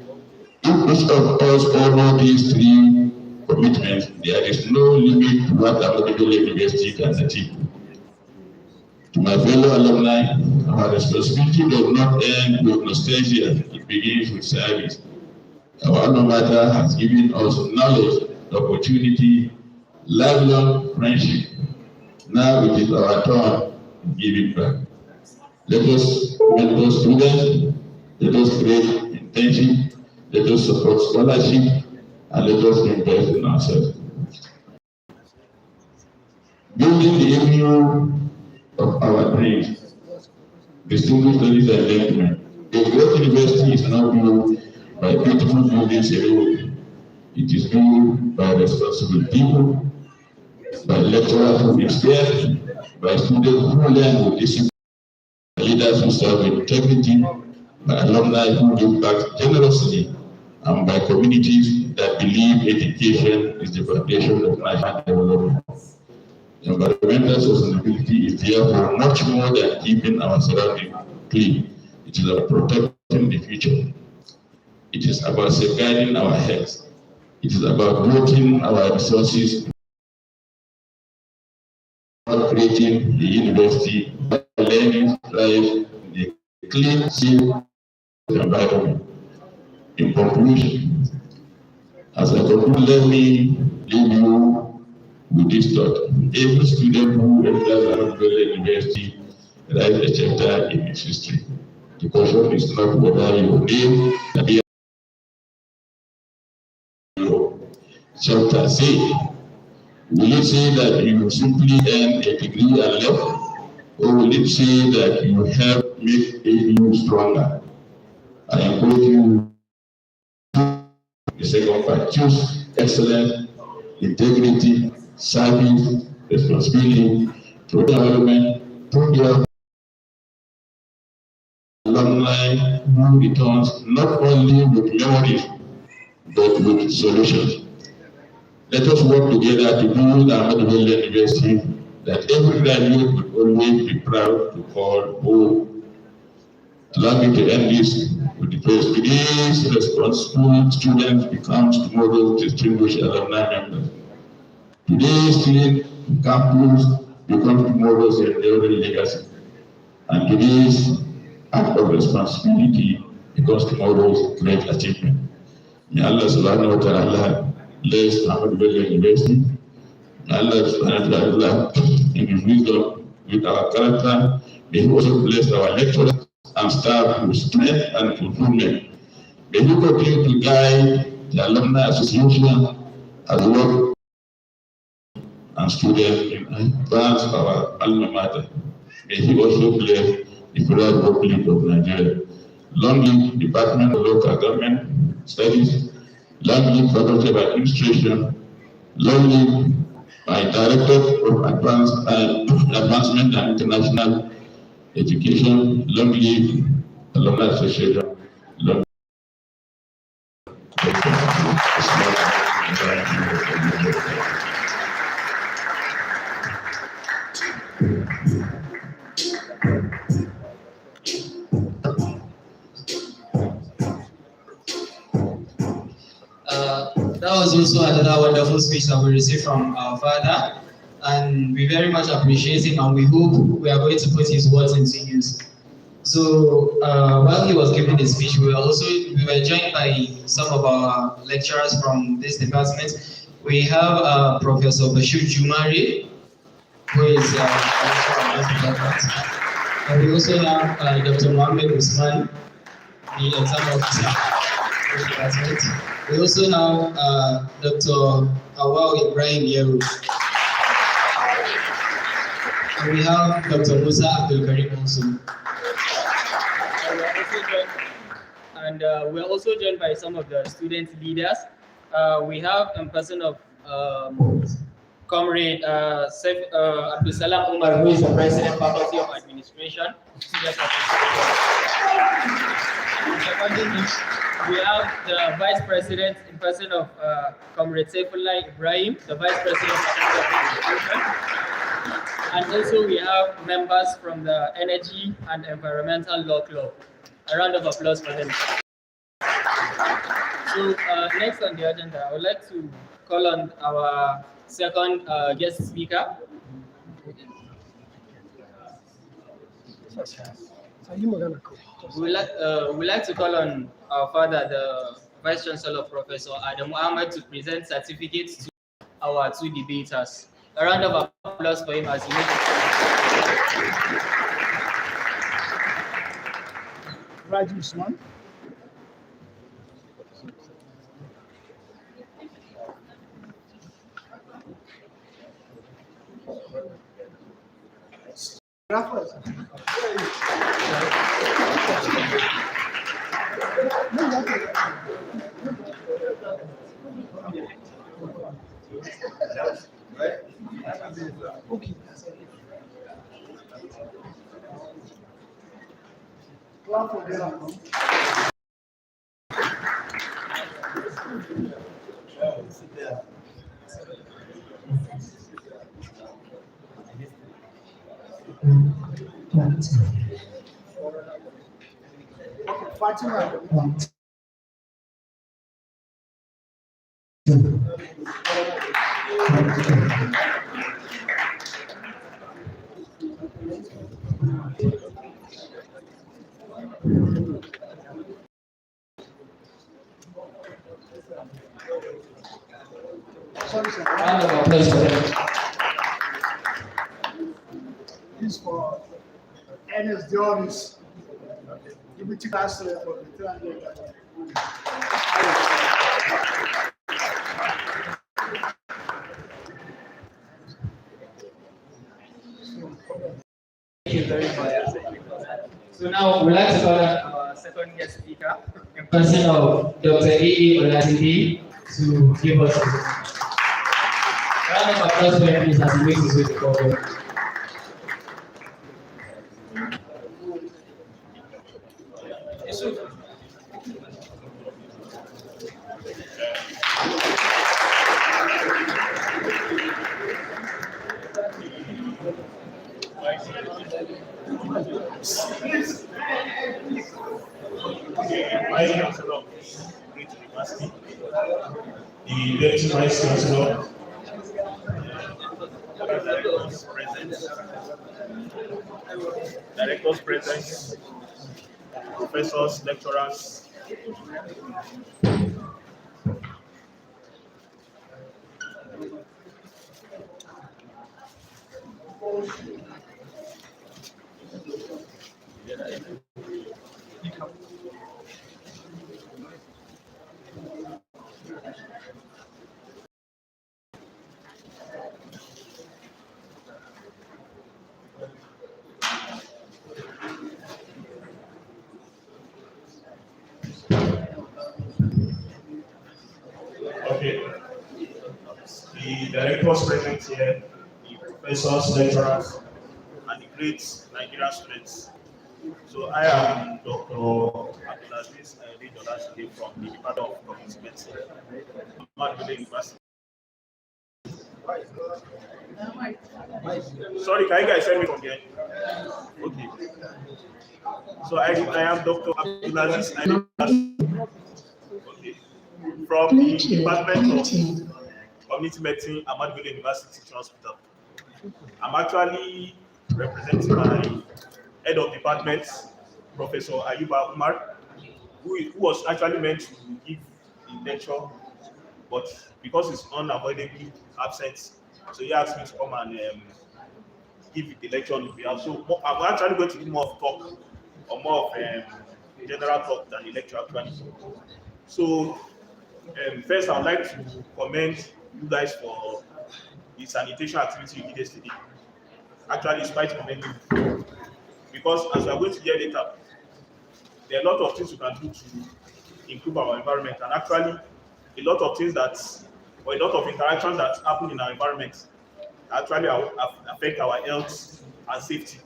If each of us honor these three commitments, there is no limit to what Ahmadu Bello University can achieve. To my fellow alumni, our responsibility does not end with nostalgia, it begins with service. Our alma mater has given us knowledge, opportunity, lifelong friendship. Now it is our turn to give it back. Let us mentor students, let us create internship, let us support scholarship, and let us invest in ourselves. Building the avenue of our dreams, distinguished ladies and gentlemen, a great university is not built by beautiful buildings alone. It is built by responsible people, by lecturers who inspire, by students who learn with discipline, by leaders who serve with integrity, by alumni who give back generously, and by communities that believe education is the foundation of national development. Environmental sustainability is therefore much more than keeping our surroundings clean. It is about protecting the future. It is about safeguarding our health. It is about voting our resources, about creating the university, by learning thrive in a clean, safe environment. In conclusion, as I conclude, let me leave you with this thought. Every student who enters Ahmadu Bello University writes a chapter in its history. The question is not whether your name can be your chapter say. Will it say that you simply earn a degree and left? Or will it say that you help make ABU stronger? I encourage you the second part. Choose excellence, integrity, service, responsibility, development, program alumni who returns not only with memories but with solutions. Let us work together to build Ahmadu Bello University that every graduate will always be proud to call home. Allow me to end this with the praise. Today's responsible students becomes tomorrow's distinguished alumni members. Today's clean campus becomes tomorrow's enduring legacy. And today's act of responsibility becomes tomorrow's great achievement. May Allah subhanahu wa ta'ala bless Ahmadu Bello University. May Allah subhanahu wa ta'ala in his wisdom with our character. May he also bless our lecturers and staff with strength and fulfillment. May he continue to guide the Alumni Association as work and students in advance our alma mater. May he also bless the Federal Republic of Nigeria. Long live Department of Local Government Studies, long live Faculty of Administration, long live my Director of Advancement and International Education, long live Alumni Association, long That was also another wonderful speech that we received from our father, and we very much appreciate him, and we hope we are going to put his words into use. So while he was giving the speech, we were joined by some of our lecturers from this department. We have Professor Bashir Jumari, who is a lecturer in this department, and we also have Dr. Mohammed Usman, the exam officer of the department. We also have Dr. Awao Ibrahim Yeru. And we have Dr. Musa Abdul Karim also. And we're also joined by some of the student leaders. We have in person of Comrade Saif Abdul Salam Umar, who is the President, Faculty of Administration. We have the Vice President in person of Comrade Saifullah Ibrahim, the Vice President of Administration. And also we have members from the Energy and Environmental Law Club. A round of applause for them. So next on the agenda, I would like to call on our second guest speaker. We'd like to call on our father, the Vice Chancellor, Professor Adamu Ahmad, to present certificates to our two debaters. A round of applause for him as he makes Raju Usman. Okay. Clap for them. Fatima. Sorry, sir. Round of applause for them. This for Ernest Dionis, Deputy Chancellor for the 300. Thank you very much. So now we'd like to call on our second guest speaker, in person of Dr. A.A. Oladipo, to give us a round of applause for him as he makes his way to forward. Vice Chancellor of Great University, the Deputy Vice Chancellor, directors present, professors, lecturers. Okay. The directors present here, the professors, lecturers, and the great Nigerian students. So I am Dr. Abdulaziz Ayodele from the Department of Community Medicine, Ahmadu Bello University. Sorry, can you guys hear me from here? Okay. So I am Dr. Abdulaziz Ayodele, okay, from the Department of Community Medicine, Ahmadu Bello University Hospital. I'm actually representing my head of department, Professor Ayuba Umar, who was actually meant to give the lecture, but because he's unavoidably absent, so he asked me to come and give the lecture on his behalf. So I'm actually going to do more of talk, or more of general talk than the lecture actually. So first, I would like to commend you guys for the sanitation activity you did yesterday. Actually, it's quite commendable, because as we are going to hear later, there are a lot of things we can do to improve our environment, and actually a lot of things that, or a lot of interactions that happen in our environment actually affect our health and safety.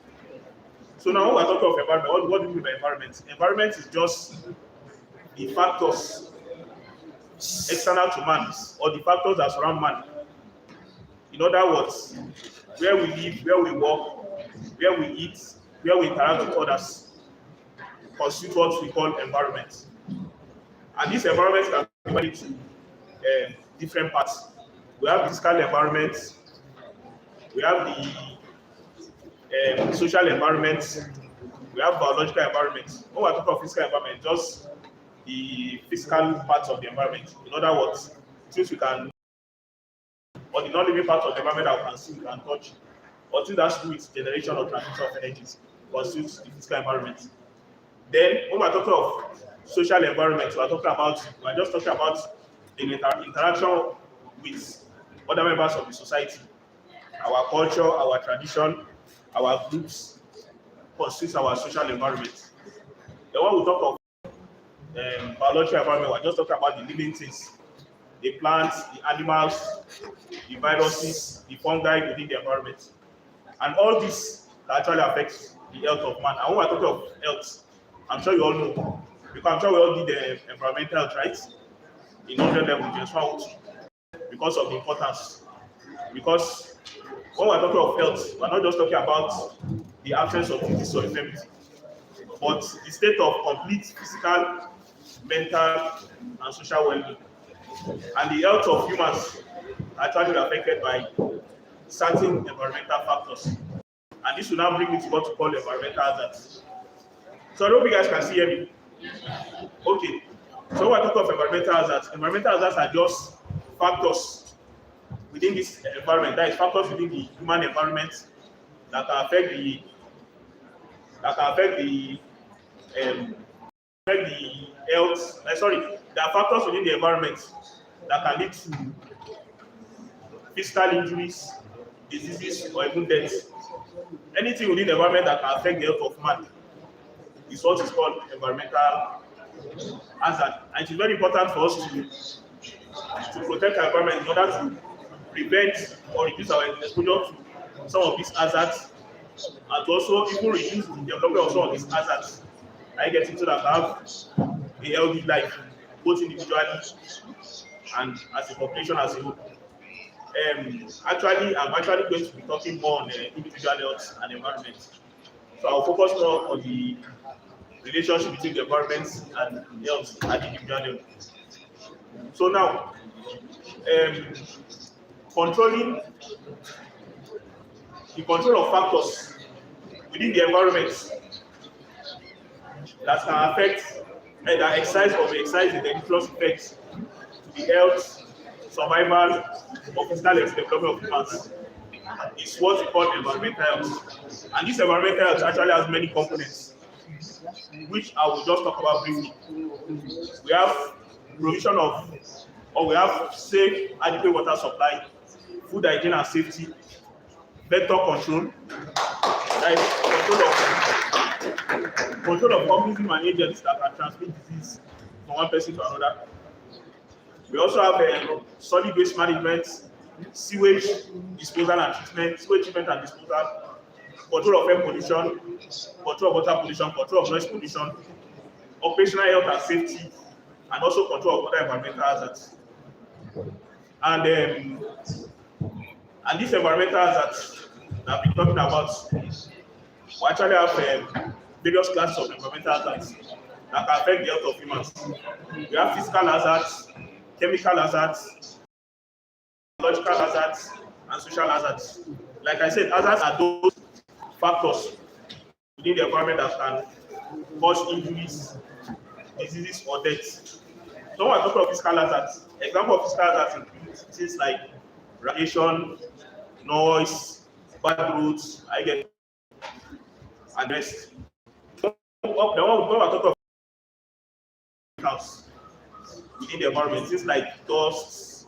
So now when we're talking of environment, what do we mean by environment? Environment is just the factors external to man, or the factors that surround man. In other words, where we live, where we work, where we eat, where we interact with others, constitute what we call environment. And this environment can be divided into different parts. We have physical environment, we have the social environment, we have biological environment. When we're talking about physical environment, just the physical parts of the environment. In other words, things we can, or the non-living parts of the environment that we can see, we can touch, or things that have to do with generation or transmission of energies, constitutes the physical environment. Then, when we're talking of social environment, we're just talking about the interaction with other members of the society. Our culture, our tradition, our groups constitutes our social environment. Then when we talk of biological environment, we're just talking about the living things, the plants, the animals, the viruses, the fungi within the environment. And all this actually affects the health of man. And when we're talking of health, I'm sure you all know, because I'm sure we all did the environmental health, right? In 100 level, because of the importance. Because when we're talking of health, we're not just talking about the absence of disease or infirmity, but the state of complete physical, mental, and social well-being. And the health of humans are actually affected by certain environmental factors. And this will now bring me to what we call environmental hazards. So I hope you guys can see me. Okay. So when I talk of environmental hazards are just factors within this environment. That is factors within the human environment that can affect the health. There are factors within the environment that can lead to physical injuries, diseases, or even death. Anything within the environment that can affect the health of man is what is called environmental hazard. And it is very important for us to protect our environment in order to prevent or reduce our exposure to some of these hazards, and to also even reduce the development of some of these hazards. I get into that have a healthy life, both individually and as a population as a whole. I'm actually going to be talking more on individual health and environment. So I'll focus more on the relationship between the environment and health at individual level. So now, controlling the control of factors within the environment that can affect that exercise or exercise the dangerous effects to the health, survival, or physical development of humans is what we call environmental health. And this environmental health actually has many components, which I will just talk about briefly. We have provision of, or we have safe, adequate water supply, food hygiene and safety, vector control, like control of organisms and agents that can transmit disease from one person to another. We also have solid waste management, sewage disposal and treatment, disposal, control of air pollution, control of water pollution, control of noise pollution, occupational health and safety, and also control of other environmental hazards. And these environmental hazards that I've been talking about, we actually have various classes of environmental hazards that can affect the health of humans. We have physical hazards, chemical hazards, biological hazards, and social hazards. Like I said, hazards are those factors within the environment that can cause injuries, diseases, or death. So when I talk about physical hazards, example of physical hazards include things like radiation, noise, bad roads, and rest. When we talk about chemicals within the environment, things like dust,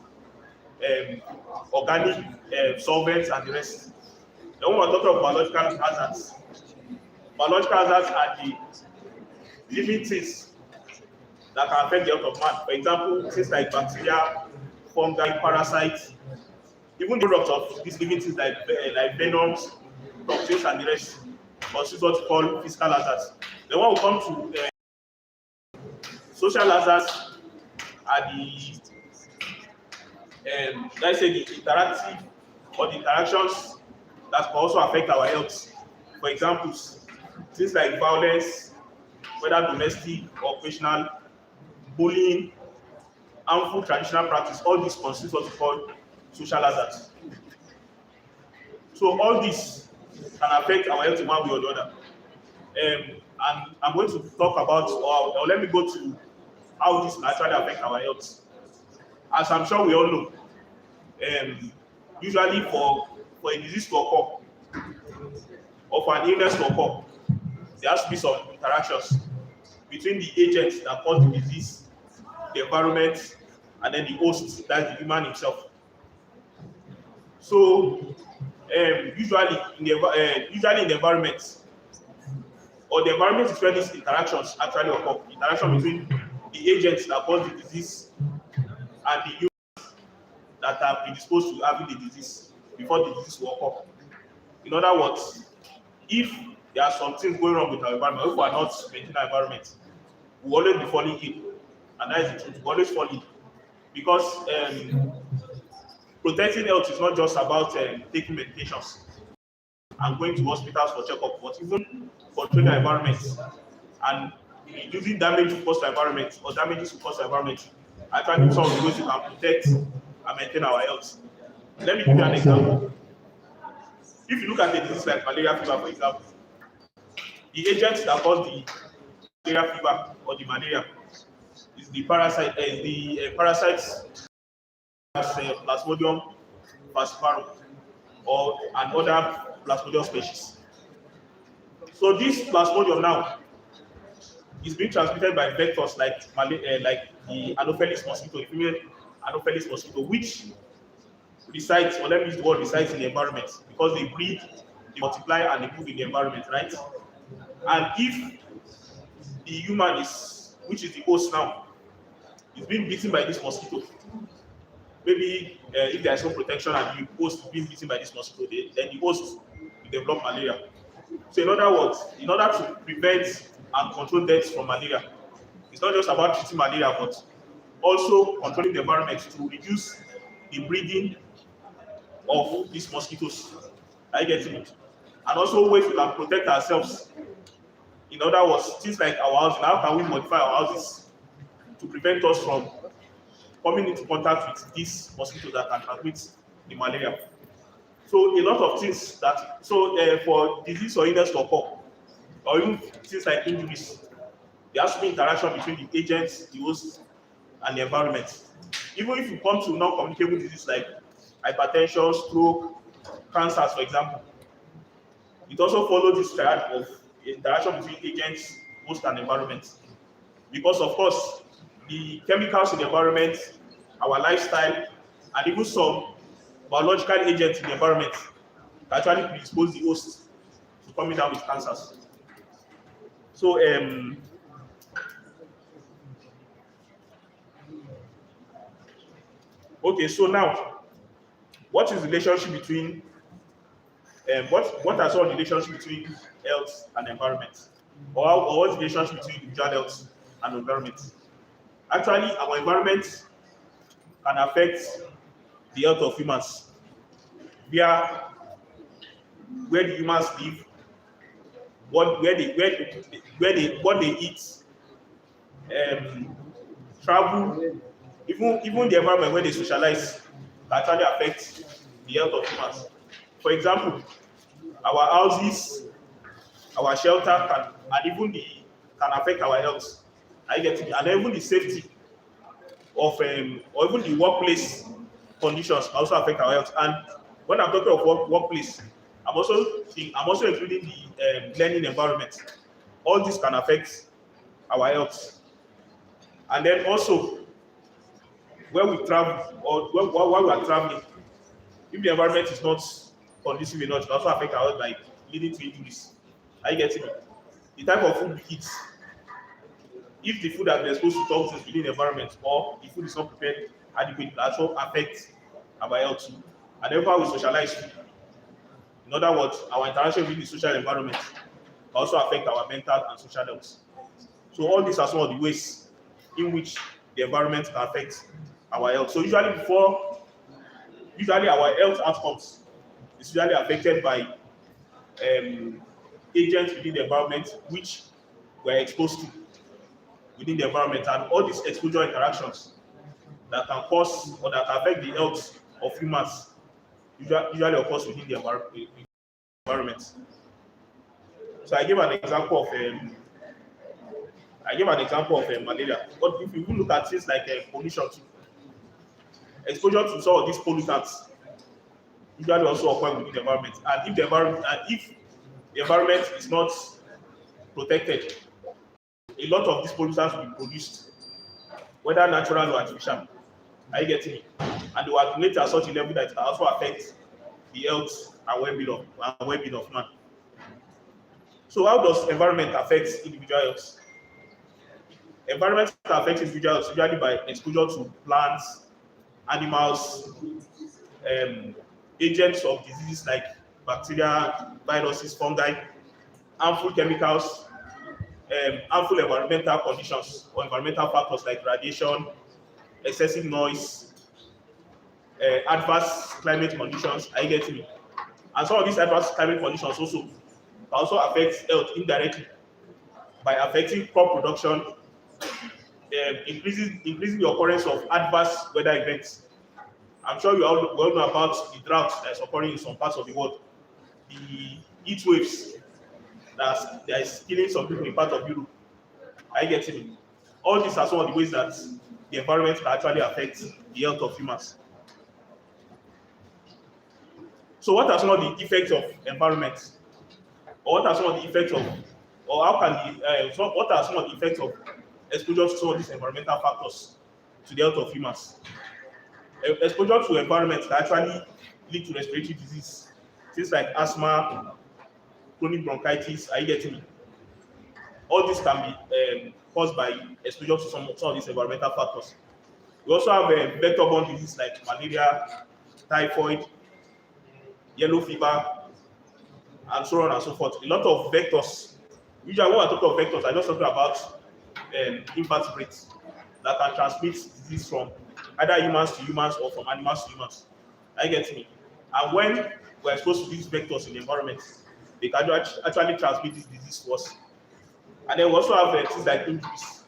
organic solvents, and the rest. Then when we talk about biological hazards are the living things that can affect the health of man. For example, things like bacteria, fungi, parasites, even the products of these living things like venoms, toxins, and the rest, constitute what we call physical hazards. Then when we come to social hazards, are the let's say the interactive or the interactions that can also affect our health. For examples, things like violence, whether domestic or occasional, bullying, harmful traditional practice, all these constitute what we call social hazards. So all this can affect our health in one way or the other. And I'm going to talk about, or let me go to how this can actually affect our health. As I'm sure we all know, usually for a disease to occur, or for an illness to occur, there has to be some interactions between the agents that cause the disease, the environment, and then the host, that's the human himself. So usually in the environment, or the environment is where these interactions actually occur. Interaction between the agents that cause the disease and the humans that are predisposed to having the disease before the disease will occur. In other words, if there are some things going wrong with our environment, if we are not maintaining our environment, we will always be falling ill. And that is the truth. We always fall ill. Because protecting health is not just about taking medications and going to hospitals for checkup, but even controlling the environment and reducing damage caused to the environment or damages caused to the environment. Actually, some of the ways we can protect and maintain our health. Let me give you an example. If you look at a disease like malaria fever, for example, the agent that cause the malaria fever or the malaria is the parasite, parasites as Plasmodium falciparum or another Plasmodium species. So this Plasmodium now is being transmitted by vectors like the Anopheles mosquito, the female Anopheles mosquito, which resides, or let me use the word resides in the environment, because they breed, they multiply, and they move in the environment, right? And if the human is, which is the host now, is being bitten by this mosquito, maybe if there is no protection and the host is being bitten by this mosquito, then the host will develop malaria. So in other words, in order to prevent and control deaths from malaria, it's not just about treating malaria, but also controlling the environment to reduce the breeding of these mosquitoes. I get it. And also ways we can protect ourselves. In other words, things like our housing. How can we modify our houses to prevent us from coming into contact with these mosquitoes that can transmit the malaria? So a lot of things that, for disease or illness to occur, or even things like injuries, there has to be interaction between the agents, the host, and the environment. Even if you come to non-communicable diseases like hypertension, stroke, cancers, for example, it also follows this triad of interaction between agents, host, and environment. Because of course, the chemicals in the environment, our lifestyle, and even some biological agents in the environment actually predispose the host to coming down with cancers. So okay, so now, what is the relationship between what are some of the relationship between health and environment, or what's the relationship between individual health and environment? Actually, our environment can affect the health of humans via where the humans live, what they eat, travel, even the environment where they socialize can actually affect the health of humans. For example, our houses, our shelter and even can affect our health. I get it, and even the safety of or even the workplace conditions also affect our health. And when I'm talking of workplace, I'm also including the learning environment. All this can affect our health. And then also, where we travel or while we are traveling, if the environment is not conducive enough, it can also affect our health, like leading to injuries. I get it. The type of food we eat, if the food has been exposed to toxins within the environment, or the food is not prepared adequately, it also affect our health too. And then how we socialize too. In other words, our interaction with the social environment can also affect our mental and social health. So all these are some of the ways in which the environment can affect our health. So usually our health outcomes is usually affected by agents within the environment which we're exposed to within the environment, and all these exposure interactions that can cause or that can affect the health of humans usually occurs within the environment. So I give an example of malaria. But if you look at things like pollution, exposure to some of these pollutants usually also occur within the environment. And if the environment is not protected, a lot of these pollutants will be produced, whether natural or artificial. Are you getting me? And they will accumulate at such a level that it can also affect the health and well-being of man. So how does environment affect individual health? Environment affects individual health usually by exposure to plants, animals, agents of diseases like bacteria, viruses, fungi, harmful chemicals, harmful environmental conditions or environmental factors like radiation, excessive noise, adverse climate conditions. Are you getting me? And some of these adverse climate conditions also affect health indirectly by affecting crop production, increasing the occurrence of adverse weather events. I'm sure we all know about the drought that's occurring in some parts of the world, the heat waves that is killing some people in part of Europe. Are you getting it? All these are some of the ways that the environment can actually affect the health of humans. So what are some of the effects of environment? Or what are some of the effects of, or how can what are some of the effects of exposure to some of these environmental factors to the health of humans? Exposure to environment can actually lead to respiratory disease, things like asthma, chronic bronchitis. Are you getting me? All this can be caused by exposure to some of these environmental factors. We also have vector-borne diseases like malaria, typhoid, yellow fever, and so on and so forth. A lot of vectors. Usually, when I talk about vectors, I just talk about invertebrates that can transmit disease from either humans to humans or from animals to humans. Are you getting me? And when we're exposed to these vectors in the environment, they can actually transmit this disease to us. And then we also have things like injuries.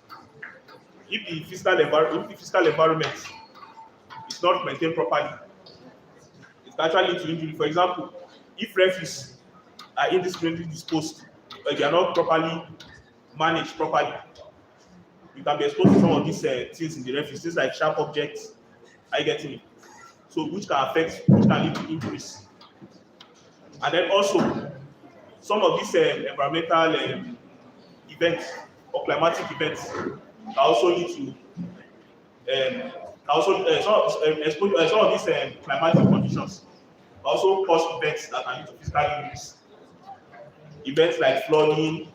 If the physical environment is not maintained properly, it can actually lead to injury. For example, if refuse are indiscriminately disposed, or they are not properly managed properly, you can be exposed to some of these things in the refuse, things like sharp objects. Are you getting it? So which can lead to injuries. And then also, some of these environmental events or climatic events can also lead to some of these climatic conditions also cause events that can lead to physical injuries. Events like flooding,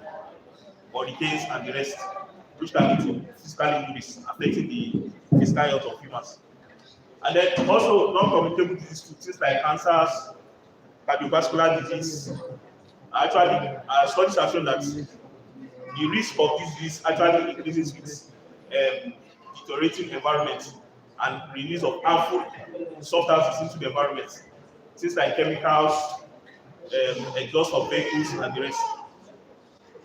hurricanes, and the rest, which can lead to physical injuries affecting the physical health of humans. And then also non-communicable diseases, things like cancers, cardiovascular disease. Actually, studies have shown that the risk of this disease actually increases with deteriorating environment and release of harmful substances into the environment. Things like chemicals, exhaust of vehicles, and the rest.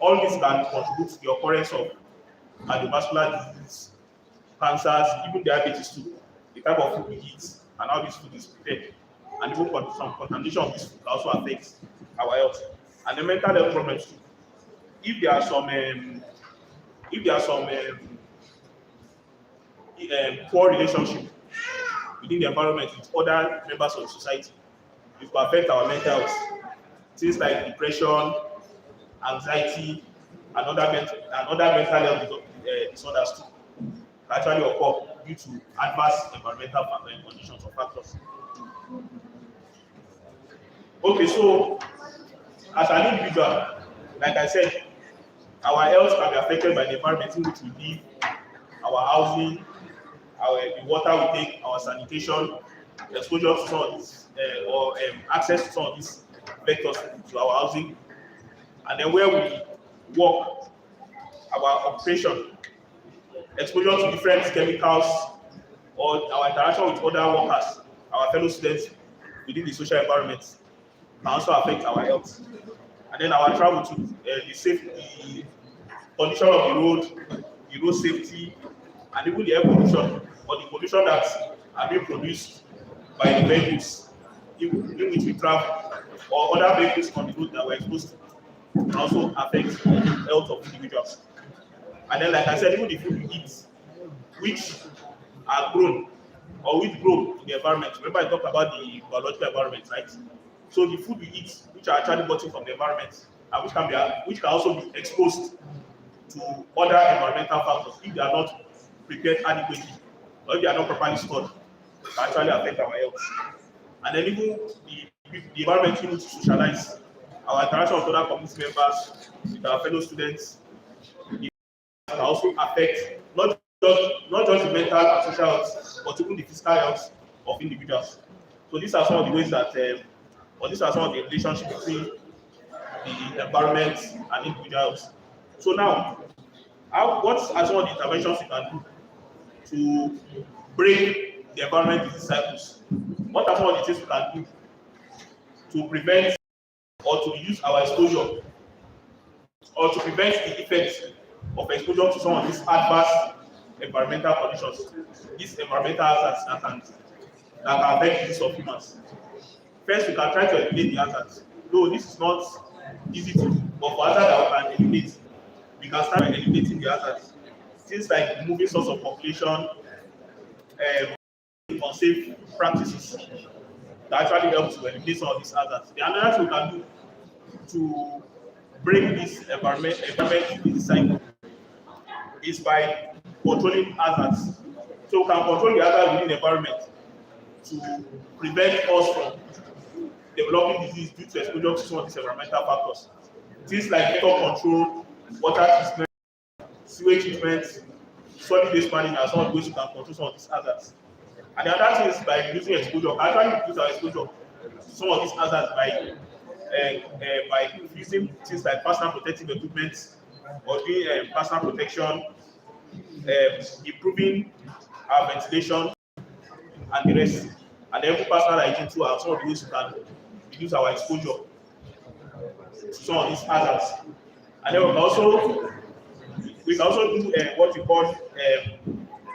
All this can contribute to the occurrence of cardiovascular disease, cancers, even diabetes too. The type of food we eat and how this food is prepared, and even some contamination of this food also affects our health. And the mental health problems too. If there are some poor relationship within the environment with other members of society, it will affect our mental health. Things like depression, anxiety, and other mental health disorders too can actually occur due to adverse environmental conditions or factors. Okay, so as an individual, like I said, our health can be affected by the environment in which we live, our housing, the water we take, our sanitation, exposure to some of these, or access to some of these vectors to our housing, and then where we work, our occupation, exposure to different chemicals, or our interaction with other workers, our fellow students within the social environment. can also affect our health. And then our travel to the safety, the condition of the road safety, and even the air pollution or the pollution that are being produced by the vehicles in which we travel or other vehicles on the road that we're exposed to can also affect the health of individuals. And then, like I said, even the food we eat, which are grown or which grow in the environment. Remember, I talked about the biological environment, right? So the food we eat, which are actually gotten from the environment, and which can also be exposed to other environmental factors if they are not prepared adequately or if they are not properly stored, can actually affect our health. And then even the environment we need to socialize, our interaction with other community members, with our fellow students, can also affect not just the mental and social health, but even the physical health of individuals. So these are some of the ways that, or these are some of the relationships between the environment and individuals. So now, what are some of the interventions you can do to break the environment disease cycles? What are some of the things we can do to prevent or to reduce our exposure or to prevent the effects of exposure to some of these adverse environmental conditions, these environmental hazards that can affect the disease of humans? First, we can try to eliminate the hazards. Though this is not easy to do, but for hazards that we can eliminate, we can start by eliminating the hazards. Things like removing source of population, unsafe practices that actually help to eliminate some of these hazards. The another thing we can do to break this environment disease cycle is by controlling hazards. So we can control the hazards within the environment to prevent us from developing disease due to exposure to some of these environmental factors. Things like vector control, water treatment, sewage treatment, solid waste management are some of the ways you can control some of these hazards. And the other thing is by reducing exposure. Actually reduce our exposure to some of these hazards by using things like personal protective equipment or doing personal protection, improving our ventilation, and the rest. And every personal hygiene too are some of the ways we can reduce our exposure to some of these hazards. And then we can also do what we call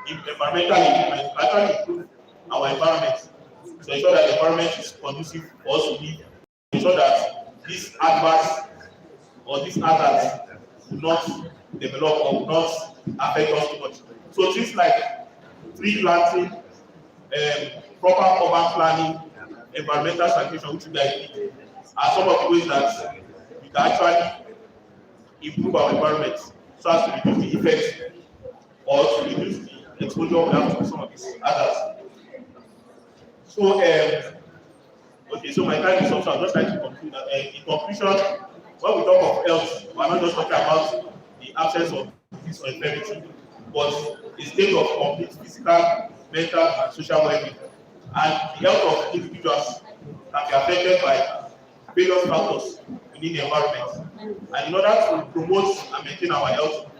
environmental improvement. We actually improve our environment to ensure that the environment is conducive for us to live, ensure that these adverse or these hazards will not develop or will not affect us too much. So things like tree planting, proper urban planning, environmental sanitation, which we are some of the ways that we can actually improve our environment so as to reduce the effects or to reduce the exposure we have to some of these hazards. So, okay, so my time is up, so I'm just trying to conclude that in conclusion, when we talk of health, we're not just talking about the absence of disease or infirmity, but the state of complete physical, mental, and social well-being. And the health of individuals can be affected by various factors within the environment. And in order to promote and maintain our health,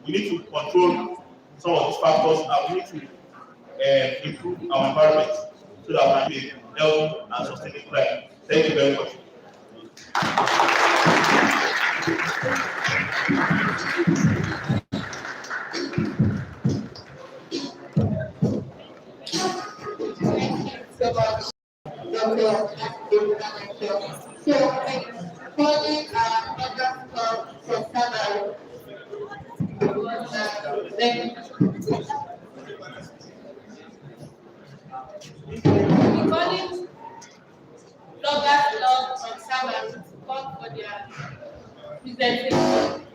we need to control some of these factors and we need to improve our environment so that we can be healthy and sustainable life. Thank you very much. Calling bloggers love conservers to come for their presentation.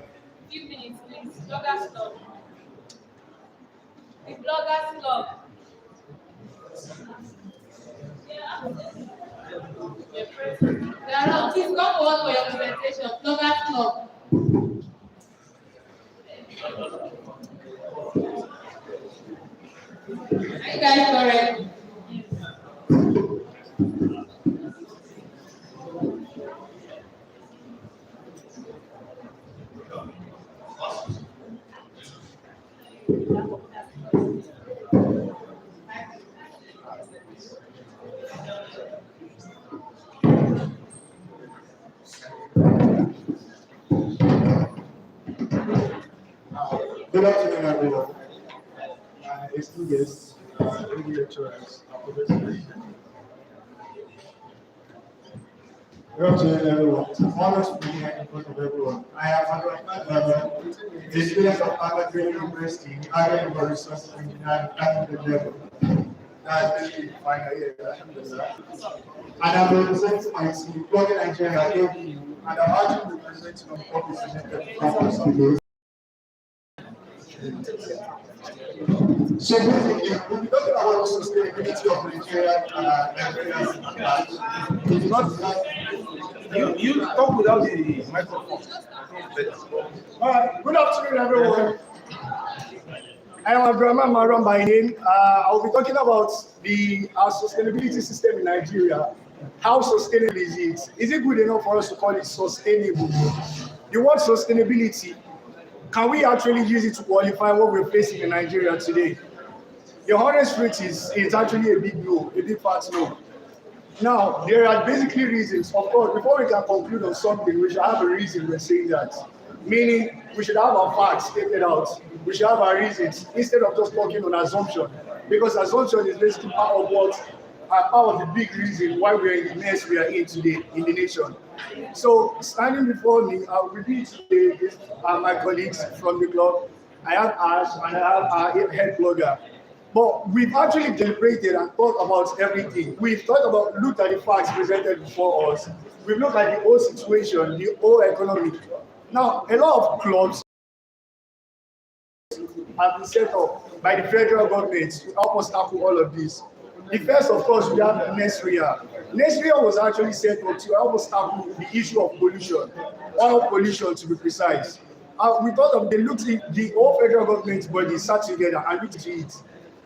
Few minutes, please. Bloggers love. The bloggers love. Please come forward for your presentation. Bloggers love. Are you guys correct? Good afternoon, everyone. My esteemed guests, lady lecturers, and professors. Good afternoon, everyone. It's an honor to be here in front of everyone. I am Ahmadu Bello, a student of Ahmadu Bello University Zaria for Resource Engineering at the level. That's the final year, alhamdulillah. And I'm representing my team, Blogging Nigeria, ABU, and I'm actually representing on office in campus today. So basically, we'll be talking about the sustainability of Nigeria and it's not You talk without the microphone. all right. Good afternoon, everyone. I am Abdurrahman Maram by name. I'll be talking about our sustainability system in Nigeria. How sustainable is it? Is it good enough for us to call it sustainable? The word sustainability, can we actually use it to qualify what we're facing in Nigeria today? The honest truth is, it's actually a big no, a big fat no. Now, there are basically reasons. Of course, before we can conclude on something, we should have a reason we're saying that. Meaning, we should have our facts stated out. We should have our reasons instead of just talking on assumption. Because assumption is basically part of the big reason why we're in the mess we are in today in the nation. So, standing before me, with me today is my colleagues from the club. I have Ash and I have our head blogger. But we've actually deliberated and thought about everything. We've looked at the facts presented before us. We've looked at the whole situation, the whole economy. Now, a lot of clubs have been set up by the federal government to help us tackle all of this. The first, of course, we have Nesria. Nesria was actually set up to help us tackle the issue of pollution, oil pollution to be precise. They looked at the whole federal government body sat together and looked into it.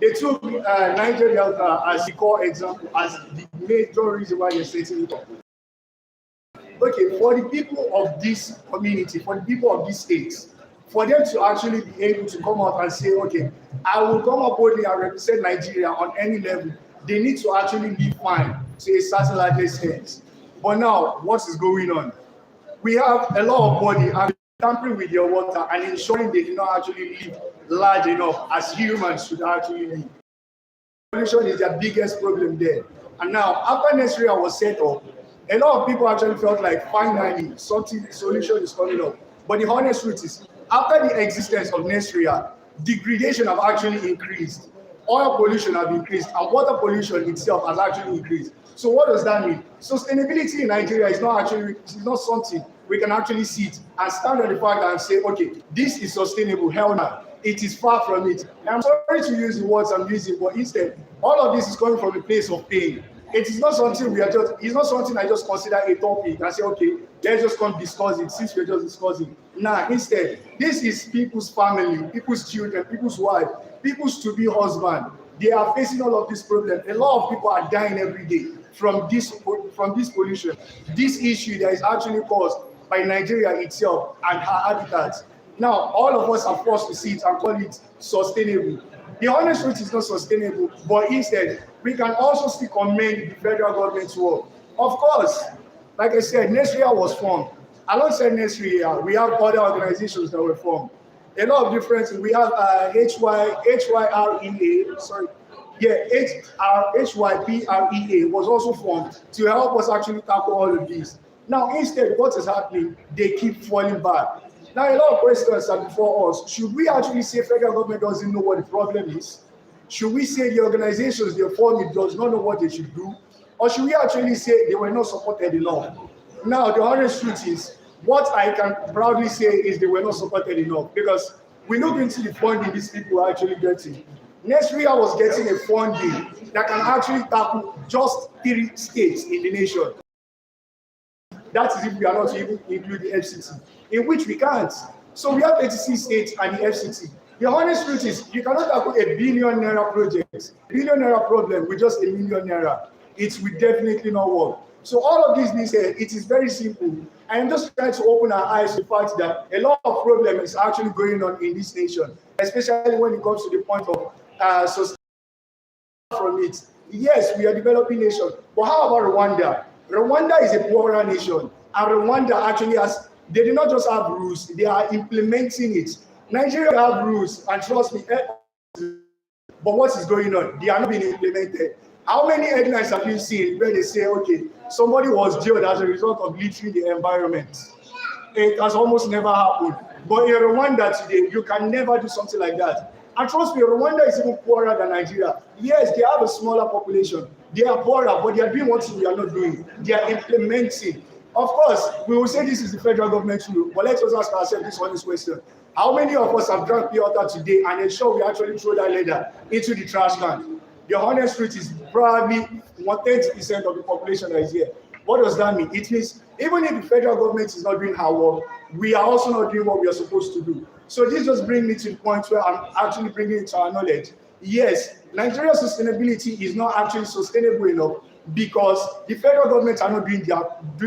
They took Niger Delta as the core example, as the major reason why they're setting it up. Okay, for the people of this community, for the people of these states, for them to actually be able to come out and say, okay, I will come up boldly and represent Nigeria on any level, they need to actually live fine to a certain large extent. But now, what is going on? We have a lot of money and tampering with your water and ensuring they do not actually live large enough as humans should actually live. Pollution is their biggest problem there. And now, after Nigeria was set up, a lot of people actually felt like finally something solution is coming up. But the honest truth is, after the existence of Nigeria, degradation have actually increased. Oil pollution have increased, and water pollution itself has actually increased. So what does that mean? Sustainability in Nigeria is not something we can actually sit and stand on the fact and say, okay, this is sustainable. Hell no, it is far from it. And I'm sorry to use the words I'm using, but instead, all of this is coming from a place of pain. It is not something it's not something I just consider a topic and say, okay, let's just come discuss it since we're just discussing. Nah, instead, this is people's family, people's children, people's wife, people's to-be husband. They are facing all of this problem. A lot of people are dying every day from this pollution. This issue that is actually caused by Nigeria itself and her habitats. Now, all of us are forced to see it and call it sustainable. The honest truth is not sustainable, but instead, we can also still commend the federal government's work. Of course, like I said, Nesria was formed. Alongside Nesria, we have other organizations that were formed. A lot of differences. We have HYPREA was also formed to help us actually tackle all of these. Now, instead, what is happening? They keep falling back. Now, a lot of questions are before us. Should we actually say federal government doesn't know what the problem is? Should we say the organizations they formed does not know what they should do? Or should we actually say they were not supported enough? Now, the honest truth is, what I can proudly say is they were not supported enough because we look into the funding these people are actually getting. Nesria was getting a funding that can actually tackle just 3 states in the nation. That is if we are not to even include the FCT, in which we can't. So we have 86 states and the FCT. The honest truth is, you cannot tackle a billion naira project, billion naira problem with just ₦1 million. It will definitely not work. So all of this being said, it is very simple. I am just trying to open our eyes to the fact that a lot of problems is actually going on in this nation, especially when it comes to the point of society from it. Yes, we are a developing nation, but how about Rwanda? Rwanda is a poorer nation, and Rwanda actually they do not just have rules, they are implementing it. Nigeria have rules, and trust me, but what is going on? They are not being implemented. How many headlines have you seen where they say, okay, somebody was jailed as a result of littering the environment? It has almost never happened. But in Rwanda today, you can never do something like that. And trust me, Rwanda is even poorer than Nigeria. Yes, they have a smaller population. They are poorer, but they are doing what we are not doing. They are implementing. Of course, we will say this is the federal government rule, but let's also ask ourselves this honest question. How many of us have drank pure water today and ensure we actually throw that leather into the trash can? The honest truth is probably 130% of the population that is here. What does that mean? It means even if the federal government is not doing her work, we are also not doing what we are supposed to do. So this just brings me to the point where I'm actually bringing it to our knowledge. Yes, Nigeria's sustainability is not actually sustainable enough because the federal government are not doing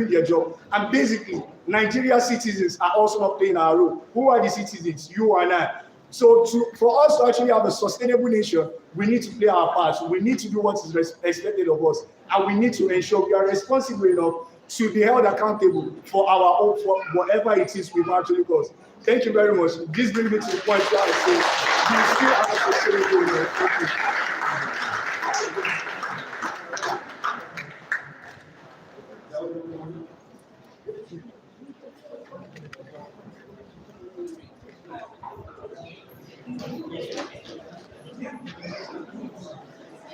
their job. And basically, Nigeria citizens are also not playing our role. Who are the citizens? You and I. So for us to actually have a sustainable nation, we need to play our part. We need to do what is expected of us. And we need to ensure we are responsible enough to be held accountable for for whatever it is we've actually caused. Thank you very much. This brings me to the point where I say we still have a sustainable nation. Thank you.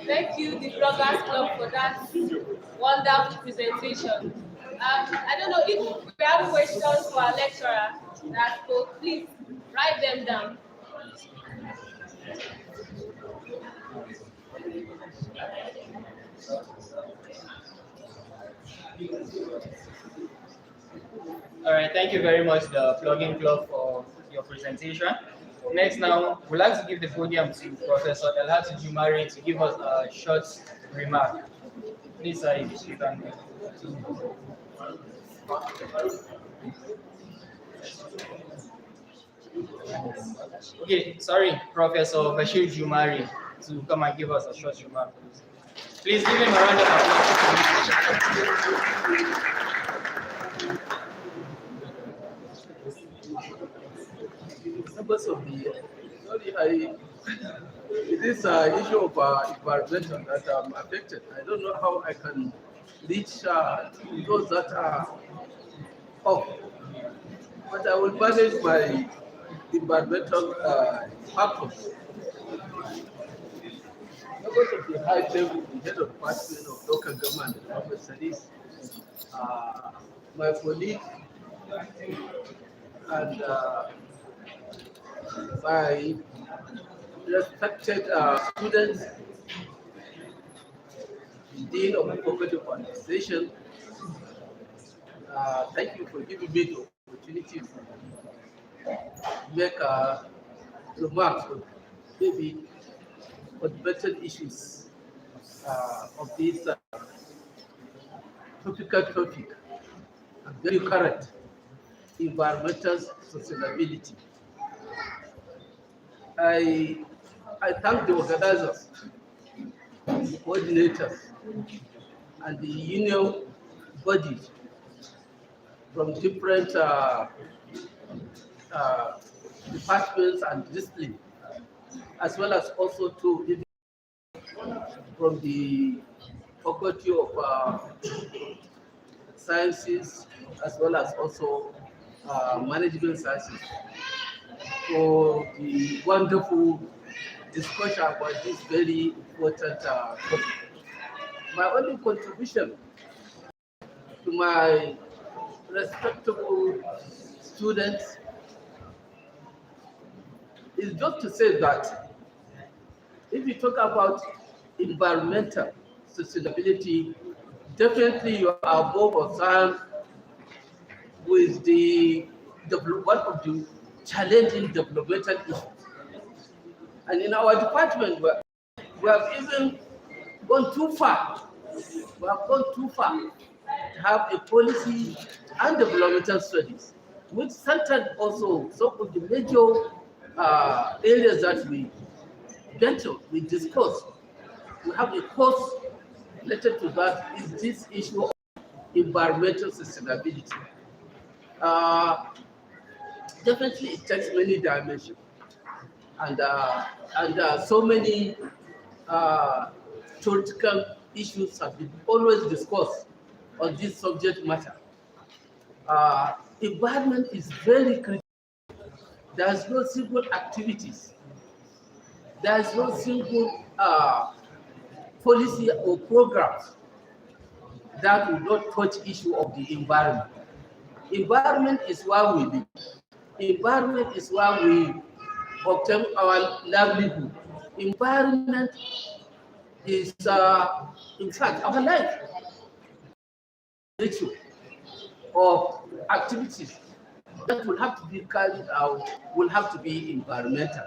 Thank you, the Bloggers Club, for that wonderful presentation. I don't know if we have questions for our lecturer that spoke. Please write them down. All right, thank you very much, the Plugging Club, for your presentation. Next now, we'd like to give the podium to Professor Ahmadu Jumari to give us a short remark. Please, sir, if you can. Okay, sorry, Professor Bashir Jumari, to come and give us a short remark. Please give him a round of applause. Members of the sorry, this issue of environmental that I'm affected. I don't know how I can reach those that are off, but I will manage my environmental purpose. Members of the high level, the head of department of local government and government studies, my colleague, and my respected students, the Dean of the Faculty of Administration. Thank you for giving me the opportunity to make remarks on maybe fundamental issues of this topical topic, very current, environmental sustainability. I thank the organizers, the coordinators, and the union bodies from different departments and disciplines, as well as also from the Faculty of Sciences, as well as also Management Sciences, for the wonderful discussion about this very important topic. My only contribution to my respectable students is just to say that if you talk about environmental sustainability, definitely you are more concerned with one of the challenging developmental issues. And in our department, we have even gone too far. We have gone too far to have a policy and developmental studies, which centered also some of the major areas that we discuss. We have a course related to that, is this issue of environmental sustainability. definitely it takes many dimensions, and so many theoretical issues have been always discussed on this subject matter. Environment is very critical. There is no simple activities. There is no simple policy or programs that will not touch issue of the environment. Environment is where we live. Environment is where we obtain our livelihood. Environment is, in fact, our life. Nature of activities that will have to be carried out will have to be environmental.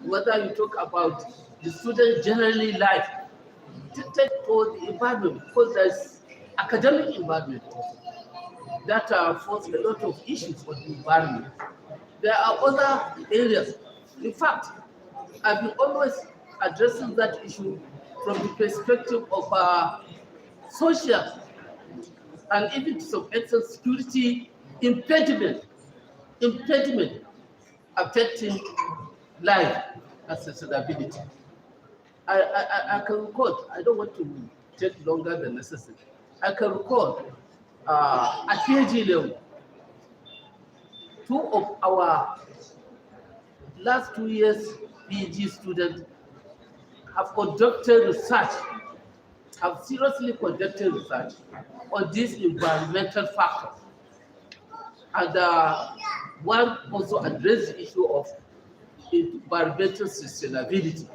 Whether you talk about the student generally life, to take for the environment, because there's academic environment also that force a lot of issues for the environment. There are other areas. In fact, I've been always addressing that issue from the perspective of social and even to some extent security impediment affecting life and sustainability. I can recall, I don't want to take longer than necessary. I can recall at PhD level, two of our last 2 years PhD students have conducted research, have seriously conducted research on these environmental factors. And one also addressed the issue of environmental sustainability,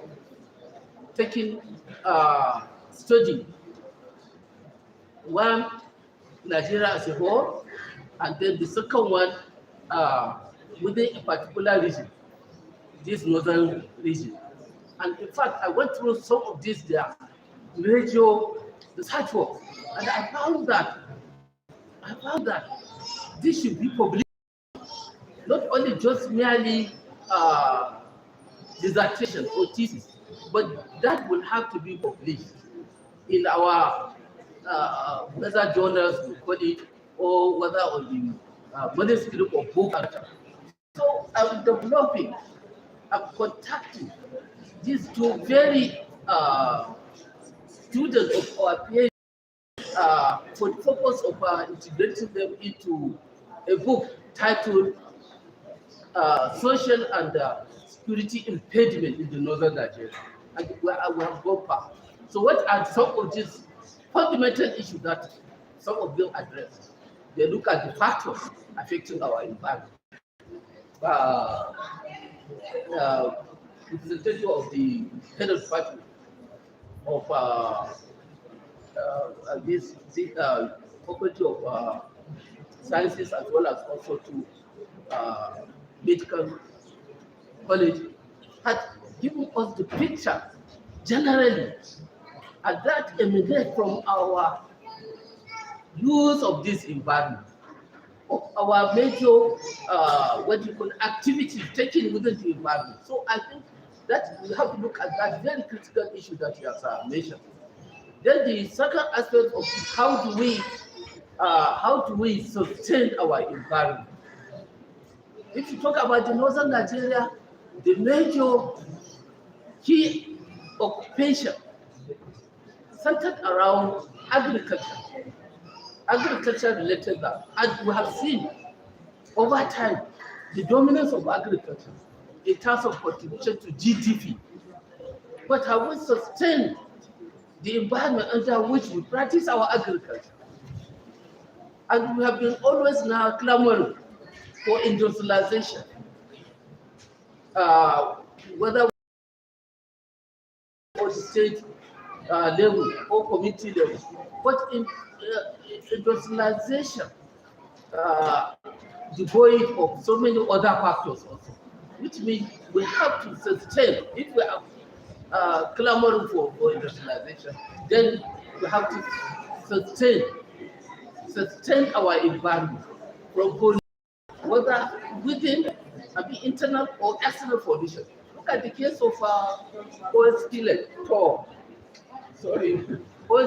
taking study one Nigeria as a whole, and then the second one within a particular region, this northern region. And in fact, I went through some of these their major research work, and I found that this should be published, not only just merely dissertation or thesis, but that will have to be published in our whether journals we call it, or whether on the manuscript or book. So I'm developing, I'm contacting these two very students of our PhD for the purpose of integrating them into a book titled Social and Security Impediment in the Northern Nigeria. And we have gone far. So what are some of these fundamental issues that some of them address? They look at the factors affecting our environment. Representative of the head of department of this faculty of sciences, as well as also to medical college, had given us the picture generally, and that emanates from our use of this environment, of our major what you call activities taken within the environment. So I think that we have to look at that very critical issue that you have mentioned. Then the second aspect of it, how do we sustain our environment? If you talk about the northern Nigeria, the major key occupation centered around agriculture related that. And we have seen over time the dominance of agriculture in terms of contribution to GDP. But have we sustained the environment under which we practice our agriculture? And we have been always now clamoring for industrialization, whether or state level or community level. But in industrialization, devoid of so many other factors also, which means we have to sustain. If we are clamoring for industrialization, then we have to sustain our environment from pollution, whether within the internal or external pollution. Look at the case of oil spillage, oil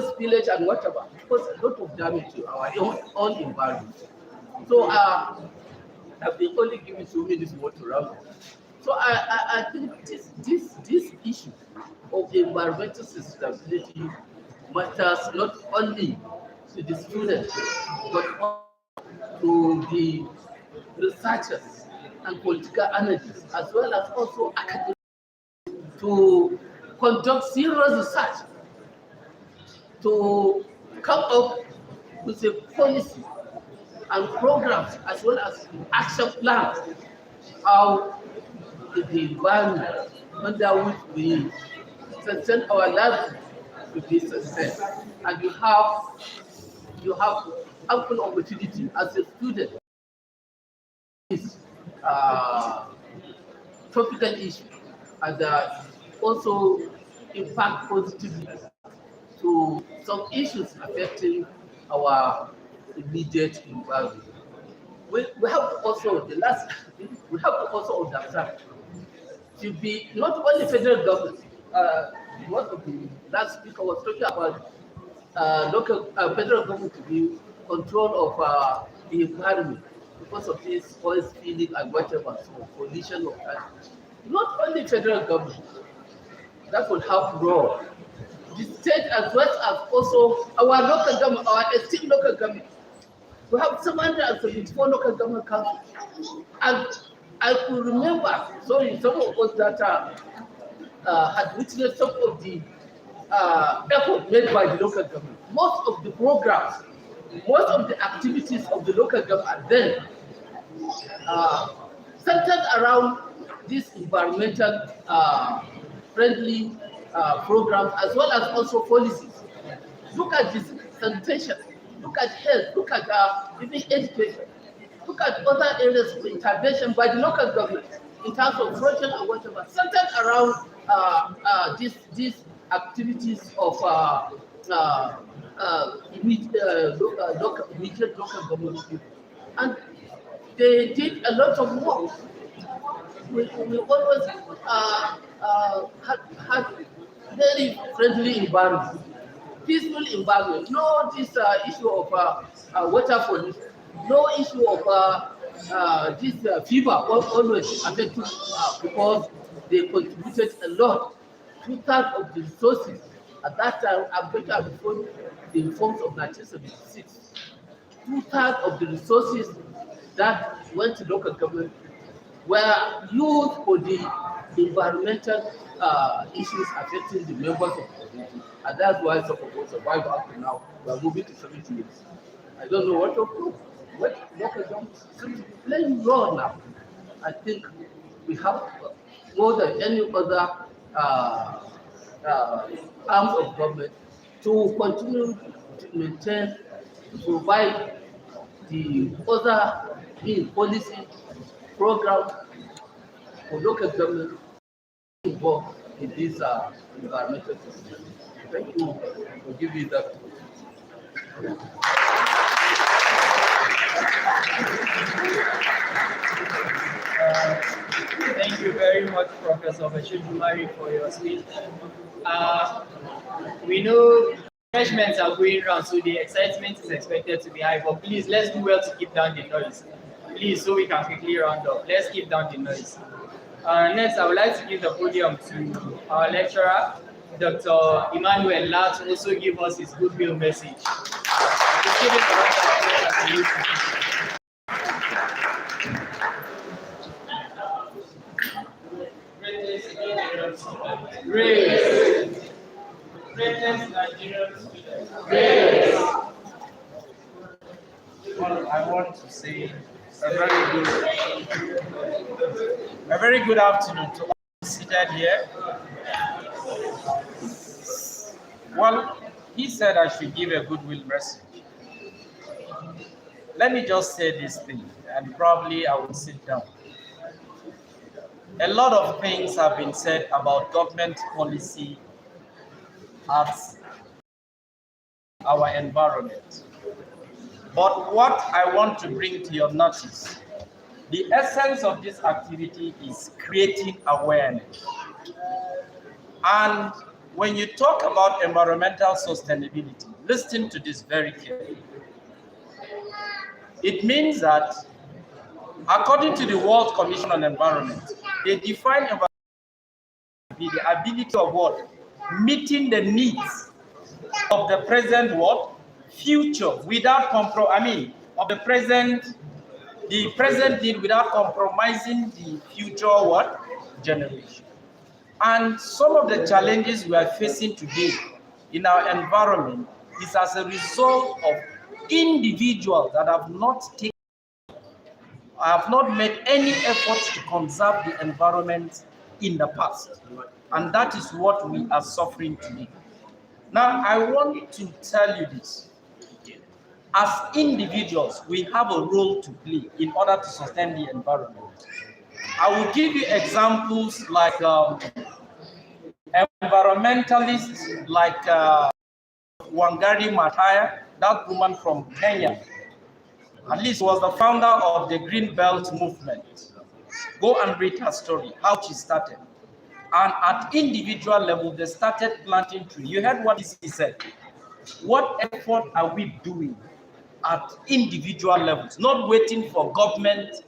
spillage and whatever, because a lot of damage to our own environment. So I've been only given 2 minutes more to round up. So I think this issue of environmental sustainability matters not only to the students, but also to the researchers and political analysts, as well as also academics, to conduct serious research, to come up with a policy and programs, as well as action plans, how the environment under which we sustain our lives to be sustained. And you have ample opportunity as a student. This tropical issue and also impact positively to some issues affecting our immediate environment. We have to also we have to also understand to be not only federal government. One of the last speaker was talking about local federal government to be control of the environment because of this oil spilling and whatever, so pollution of that. Not only federal government that will have role, the state as well as also our local government, our esteemed local government. We have 774 local government councils, and I could remember, sorry, some of us that had witnessed some of the effort made by the local government. Most of the programs, most of the activities of the local government then centered around these environmental friendly programs as well as also policies. Look at this sanitation, look at health, look at even education, look at other areas of intervention by the local government in terms of project or whatever, centered around these activities of immediate local government people. And they did a lot of work. We always had very friendly environment, peaceful environment. No this issue of water pollution, no issue of this fever always affecting because they contributed a lot. 2/3 of the resources at that time, I'm going to have the reforms of 1976. 2/3 of the resources that went to local government were used for the environmental issues affecting the members of the community. And that's why some of us survive up to now. We are moving to 70 years. I don't know what to do. What local government is playing role now. I think we have more than any other arms of government to continue to maintain, to provide the other policy program for local government involved in this environmental system. Thank you for giving me that. Thank you very much, Professor Bashir, for your speech. We know refreshments are going around, so the excitement is expected to be high, but please, let's do well to keep down the noise. Please, so we can quickly round up. Let's keep down the noise. Next, I would like to give the podium to our lecturer, Dr. Emmanuel La, to also give us his goodwill message. Grace. Greatness Nigerian students. Grace. Well, I want to say a very good afternoon to all seated here. Well, he said I should give a goodwill message. Let me just say this thing, and probably I will sit down. A lot of things have been said about government policy at our environment. But what I want to bring to your notice, the essence of this activity is creating awareness. And when you talk about environmental sustainability, listen to this very carefully. It means that According to the World Commission on Environment, they define environment to be the ability of what? Meeting the needs of the present what? Future without of the present need without compromising the future what? Generation. And some of the challenges we are facing today in our environment is as a result of individuals that have not made any efforts to conserve the environment in the past. And that is what we are suffering today. Now, I want to tell you this. As individuals, we have a role to play in order to sustain the environment. I will give you examples like environmentalists like Wangari Maathai, that woman from Kenya. At least was the founder of the Green Belt movement. Go and read her story, how she started. And at individual level, they started planting trees. You heard what he said. What effort are we doing at individual levels? Not waiting for government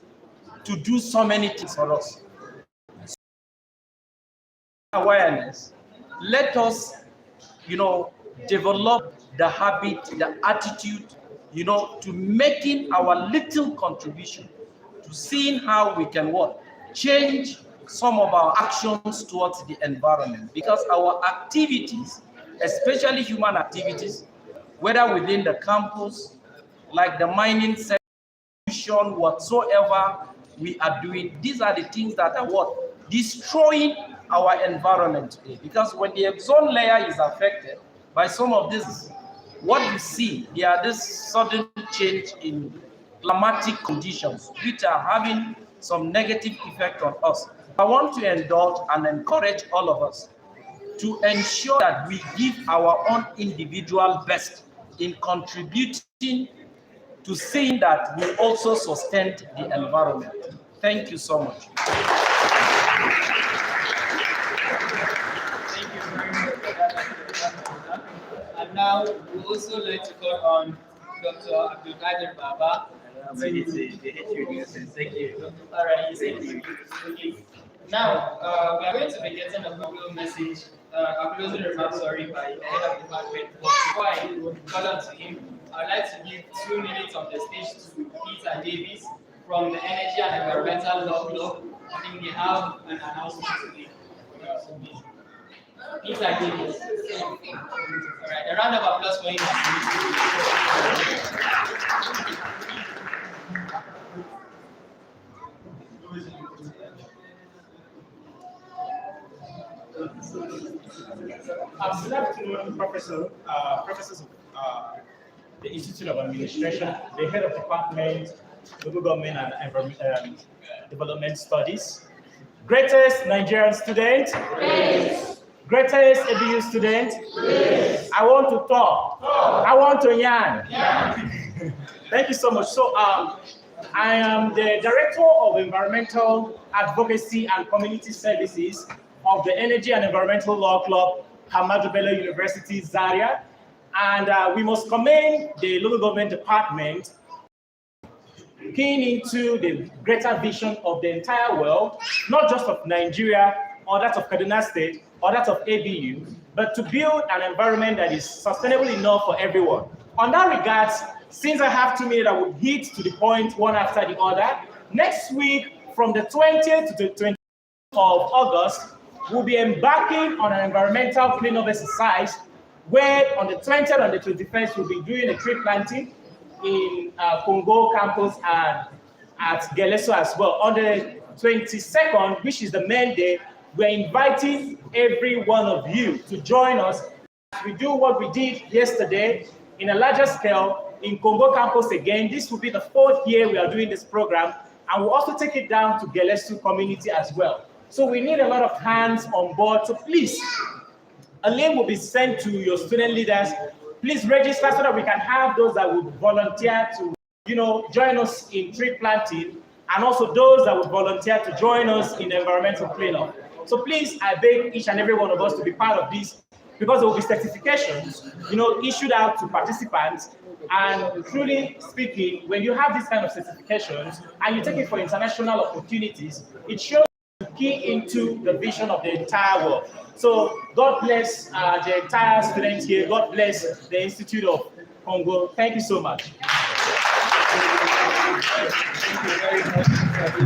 to do so many things for us. Awareness. Let us, develop the habit, the attitude, to making our little contribution to seeing how we can change some of our actions towards the environment. Because our activities, especially human activities, whether within the campus, like the mining section, whatsoever we are doing, these are the things that are destroying our environment today. Because when the ozone layer is affected by some of this, what you see, there are this sudden change in climatic conditions, which are having some negative effect on us. I want to indulge and encourage all of us to ensure that we give our own individual best in contributing to seeing that we also sustain the environment. Thank you so much. Thank you very much for that. And now we also like to call on Dr. Abdulkadir Baba. I'm ready to introduce him. Thank you. All right, thank you. Okay. Now, we are going to be getting a Google message, a closing remark, by the head of the department. But before I call on to him, I'd like to give 2 minutes of the stage to Peter Davis from the Energy and Environmental Law Club. I think they have an announcement to make. Peter Davis. All right, a round of applause for him. Good afternoon, professors of the Institute of Administration, the head of department, local government and environment, development studies, greatest Nigerian student, yes. Greatest ABU student, yes. I want to talk. I want to yarn. Thank you so much. So I am the Director of Environmental Advocacy and Community Services of the Energy and Environmental Law Club, Ahmadu Bello University Zaria. And we must commend the local government department keying into the greater vision of the entire world, not just of Nigeria or that of Kaduna State or that of ABU, but to build an environment that is sustainable enough for everyone. On that regards, since I have 2 minutes, I will hit to the point one after the other. Next week, from the 20th to the 20th of August, we'll be embarking on an environmental cleanup exercise where on the 20th and the 21st, we'll be doing a tree planting in Congo campus and at Geleso as well. On the 22nd, which is the main day, we're inviting every one of you to join us. We do what we did yesterday in a larger scale in Congo campus again. This will be the 4th year we are doing this program, and we'll also take it down to Geleso community as well. So we need a lot of hands on board. So please, a link will be sent to your student leaders. Please register so that we can have those that would volunteer to, join us in tree planting, and also those that would volunteer to join us in the environmental cleanup. So please, I beg each and every one of us to be part of this, because there will be certifications, issued out to participants And truly speaking, when you have these kind of certifications and you take it for international opportunities, it shows you key into the vision of the entire world. So God bless the entire students here. God bless the Institute of Congo. Thank you so much. Thank you very much for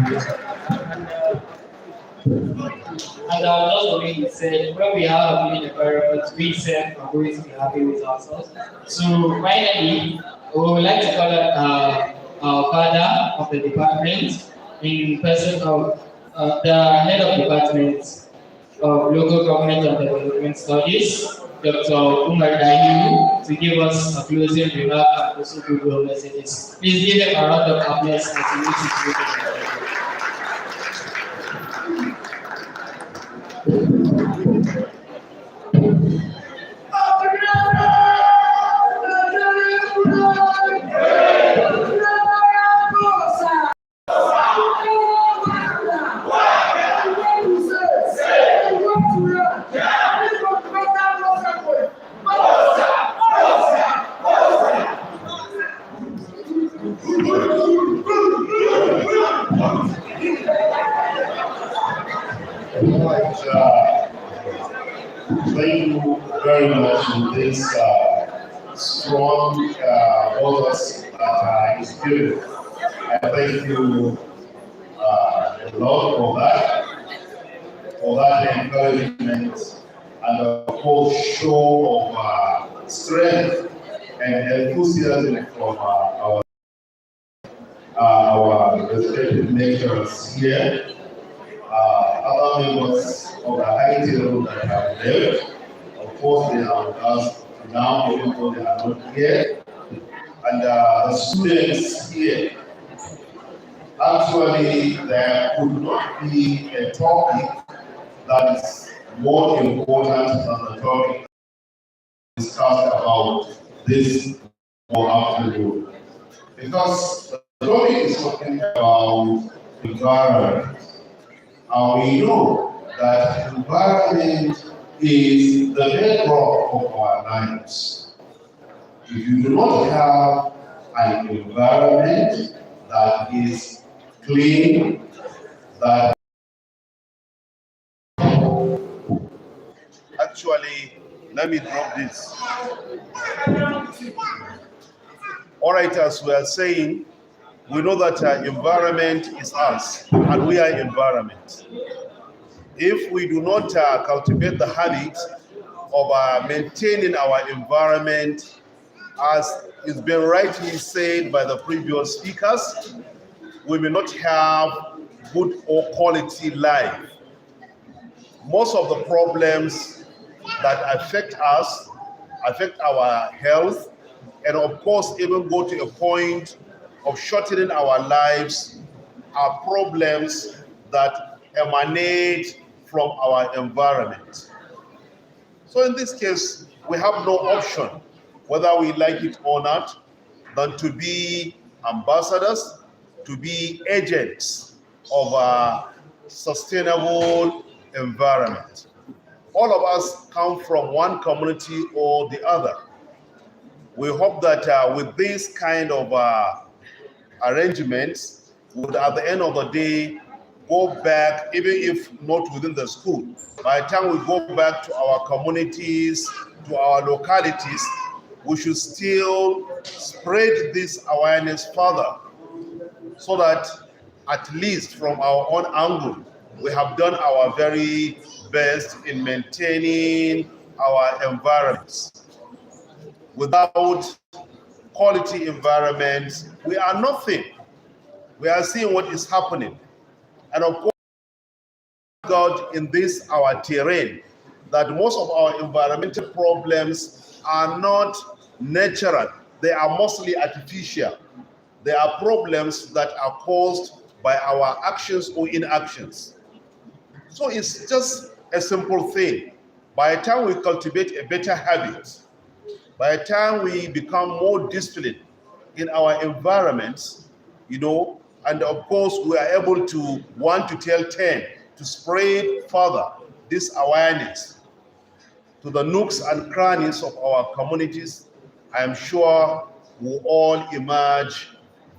and just the way he said, when we have a good environment, we self are going to be happy with ourselves. So finally, we would like to call up our father of the department, in person of the head of department of local government and development studies, Dr. Umar Dahiru, to give us a closing remark and also goodwill messages. Please give him a round of applause as he meets his meeting. Thank you very much for this strong orders that are given. I thank you a lot for that encouragement and of course show of strength and enthusiasm from our respective lecturers here. Other members of the high table that have left, of course, they are with us now, even though they are not here. And the students here, actually, there could not be a topic that is more important than the topic discussed about this afternoon. Because the topic is talking about environment. We know that environment is the bedrock of our lives. If you do not have an environment that is clean, that actually, let me drop this. All right, as we are saying, we know that environment is us, and we are environment. If we do not cultivate the habit of maintaining our environment, as it's been rightly said by the previous speakers, we may not have good or quality life. Most of the problems that affect us affect our health, and of course even go to a point of shortening our lives are problems that emanate from our environment. So in this case, we have no option, whether we like it or not, than to be ambassadors, to be agents of a sustainable environment. All of us come from one community or the other. We hope that with this kind of arrangements, would at the end of the day go back, even if not within the school. By the time we go back to our communities, to our localities, we should still spread this awareness further, so that at least from our own angle, we have done our very best in maintaining our environments. Without quality environments, we are nothing. We are seeing what is happening. And of course, God in this our terrain, that most of our environmental problems are not natural. They are mostly artificial. They are problems that are caused by our actions or inactions. So it's just a simple thing. By the time we cultivate a better habit, by the time we become more disciplined in our environments, and of course we are able to want to tell 10 to spread further this awareness to the nooks and crannies of our communities, I am sure will all emerge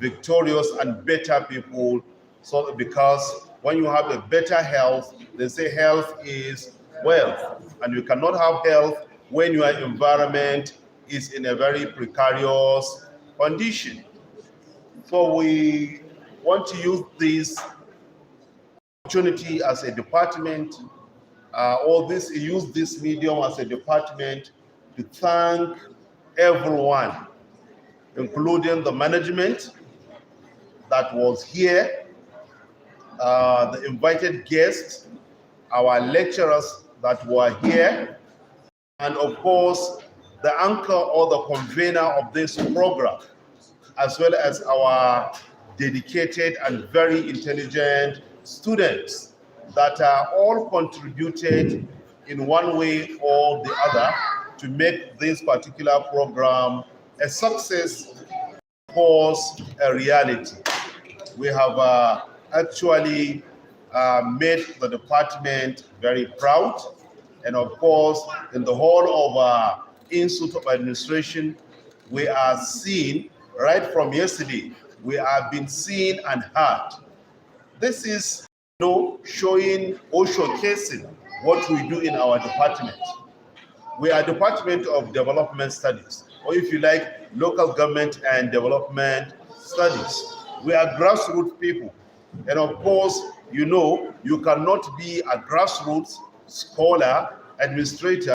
victorious and better people. So because when you have a better health, they say health is wealth, and you cannot have health when your environment is in a very precarious condition. So we want to use this opportunity as a department, use this medium as a department to thank everyone, including the management that was here, the invited guests, our lecturers that were here, and of course, the anchor or the convener of this program, as well as our dedicated and very intelligent students that are all contributed in one way or the other to make this particular program a success, of course, a reality. We have actually made the department very proud, and of course, in the whole of our Institute of Administration, we are seen right from yesterday. We have been seen and heard. This is showing or showcasing what we do in our department. We are Department of Development Studies, or if you like, Local Government and Development Studies. We are grassroots people. And of course, you cannot be a grassroots scholar, administrator,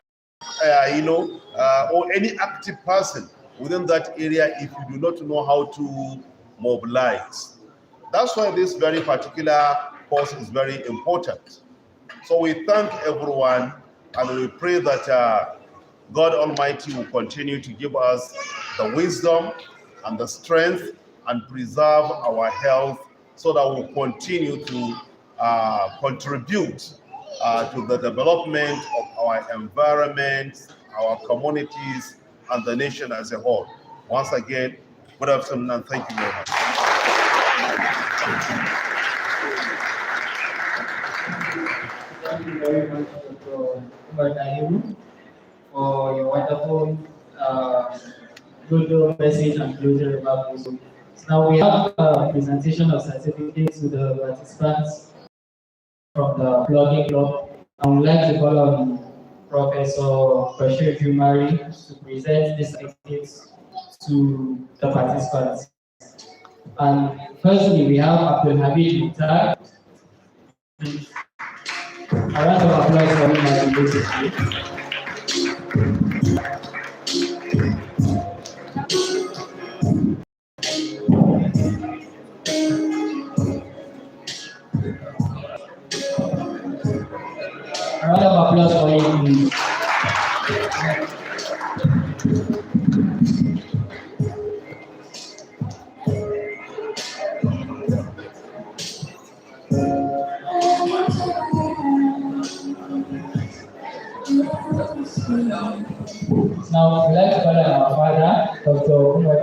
or any active person within that area if you do not know how to mobilize. That's why this very particular course is very important. So we thank everyone, and we pray that God Almighty will continue to give us the wisdom and the strength and preserve our health so that we'll continue to contribute to the development of our environment, our communities, and the nation as a whole. Once again, good afternoon and thank you very much. Thank you very much, Dr. Umar, for your wonderful good message and closing remarks. So now we have a presentation of certificates to the participants from the blogging club. I would like to call on Professor Bashir Jumari to present these certificates to the participants. And firstly, we have Abdul Habib Mutar. A round of applause for him as he goes to speak. A round of applause for him, please. Now, I'd like to call on our father, Dr. Umar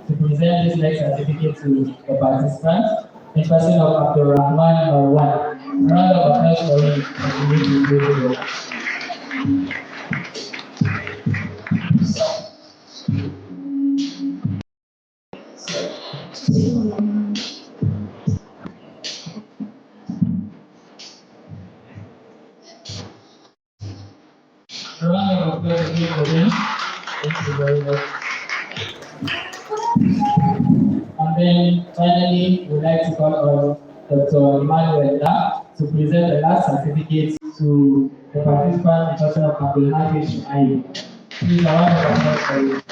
to present this next certificate to the participants in person of Abdul Rahman Marwan. A round of applause for him as he makes his way to the A round of applause again for him. Thank you very much. And then finally, we'd like to call on Dr. Emmanuel Da to present the last certificate to the participants in person of Abdul Hafiz Shuaib. Please, a round of applause for you.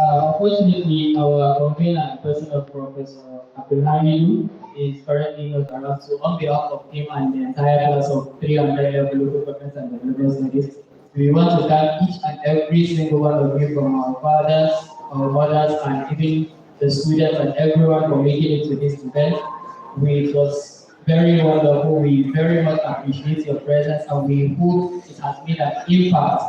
Unfortunately, our convener and person of Professor Abdulhamidu is currently not around. So, on behalf of him and the entire class of 300 level local government and development studies, we want to thank each and every single one of you, from our fathers, our mothers, and even the students and everyone for making it to this event. It was very wonderful. We very much appreciate your presence and we hope it has made an impact.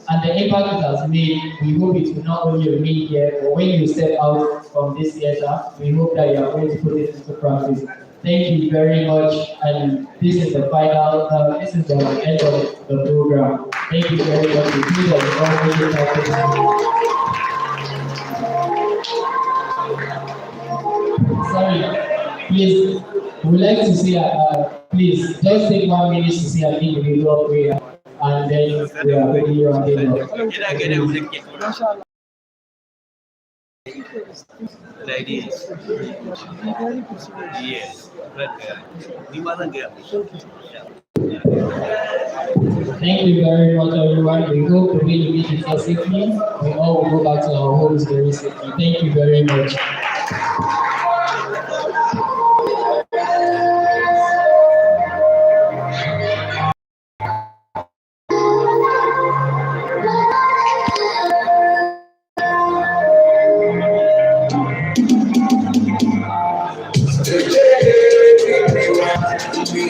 And the impact it has made, we hope it will not only remain here, but when you step out from this theater, we hope that you are going to put it into practice. Thank you very much. And this is the final, this is the end of the program. Thank you very much. Sorry, please, we would like to say, please, just take 1 minute to say an individual prayer, and then we are ready to round it up. Ladies, yes, Thank you very much, everyone. We hope to really meet you here safely. We all will go back to our homes very safely. Thank you very much.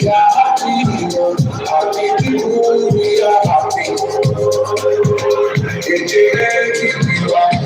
Yeah.